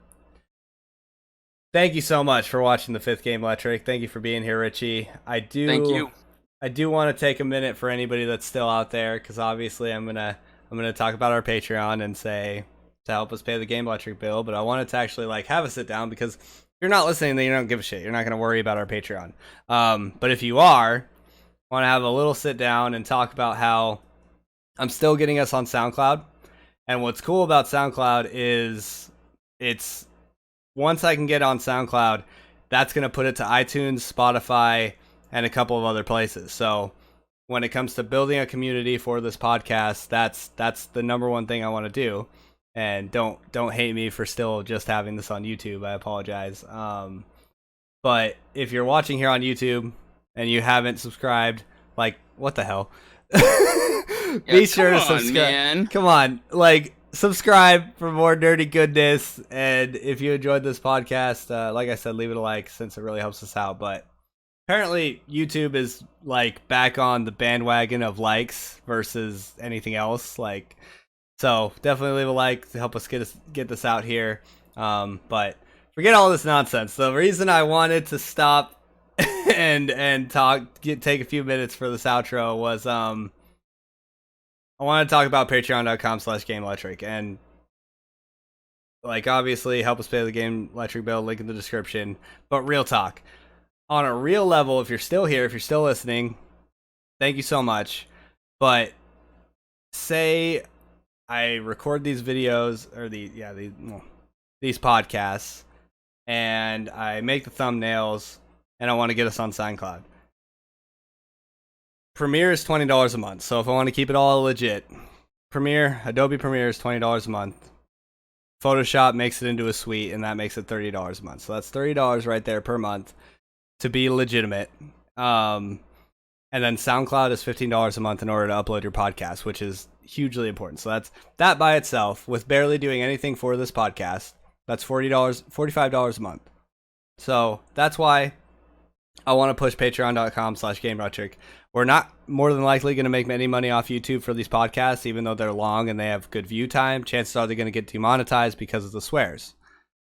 thank you so much for watching the 5th Gamelecrtic. Thank you for being here, Richie. Thank you. I do want to take a minute for anybody that's still out there, because obviously I'm gonna talk about our Patreon and say to help us pay the Gamelecrtic bill. But I wanted to actually like have a sit down, because if you're not listening, then you don't give a shit. You're not gonna worry about our Patreon. But if you are, want to have a little sit down and talk about how I'm still getting us on SoundCloud. And what's cool about SoundCloud is it's once I can get on SoundCloud, that's going to put it to iTunes, Spotify, and a couple of other places. So when it comes to building a community for this podcast, that's the number one thing I want to do. And don't hate me for still just having this on YouTube. I apologize. But if you're watching here on YouTube and you haven't subscribed, like, what the hell? Be sure to subscribe. Man. Come on, like, subscribe for more nerdy goodness. And if you enjoyed this podcast, like I said, leave it a like, since it really helps us out. But apparently YouTube is like back on the bandwagon of likes versus anything else. Like, so definitely leave a like to help us get this out here. But forget all this nonsense. The reason I wanted to stop and take a few minutes for this outro was I want to talk about patreon.com/Gamelecrtic, and like, obviously help us pay the Gamelecrtic bill, link in the description. But real talk, on a real level, if you're still here, if you're still listening, thank you so much. But say I record these videos, or these podcasts, and I make the thumbnails, and I want to get us on SoundCloud. Premiere is $20 a month, so if I want to keep it all legit, Adobe Premiere is $20 a month. Photoshop makes it into a suite, and that makes it $30 a month. So that's $30 right there per month to be legitimate. And then SoundCloud is $15 a month in order to upload your podcast, which is hugely important. So that by itself, with barely doing anything for this podcast, that's $45 a month. So that's why I want to push patreon.com/Gamelecrtic. We're not more than likely going to make any money off YouTube for these podcasts, even though they're long and they have good view time. Chances are they're going to get demonetized because of the swears.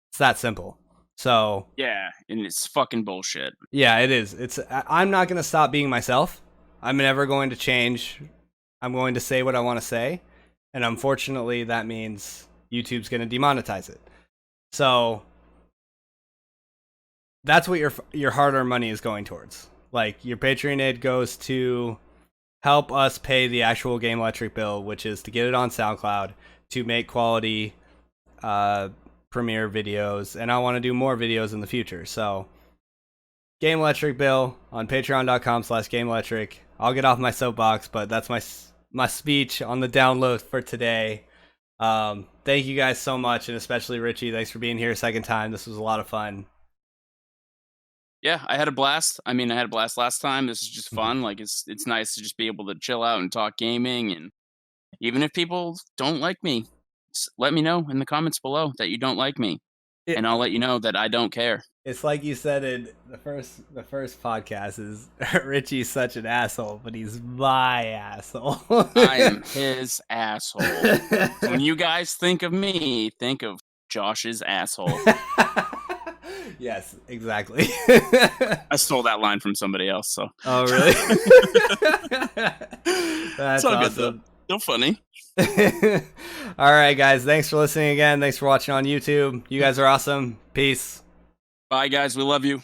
It's that simple. So Yeah, and it's fucking bullshit. yeah, it is. I'm not going to stop being myself. I'm never going to change. I'm going to say what I want to say, and unfortunately, that means YouTube's going to demonetize it. So that's what your hard-earned money is going towards. Like, your Patreon aid goes to help us pay the actual Gamelectronic bill, which is to get it on SoundCloud, to make quality premiere videos, and I want to do more videos in the future. So Gamelectronic bill on patreon.com/Gamelectronic. I'll get off my soapbox, but that's my speech on the download for today. Thank you guys so much, and especially Richie, thanks for being here a second time. This was a lot of fun. Yeah, I had a blast. I mean, I had a blast last time. This is just fun. Like, it's nice to just be able to chill out and talk gaming. And even if people don't like me, let me know in the comments below that you don't like me, and I'll let you know that I don't care. It's like you said in the first podcast is Richie's such an asshole, but he's my asshole. I am his asshole. So when you guys think of me, think of Josh's asshole. Yes, exactly. I stole that line from somebody else. So. Oh, really? That's all awesome. good though. Still funny. All right, guys. Thanks for listening again. Thanks for watching on YouTube. You guys are awesome. Peace. Bye, guys. We love you.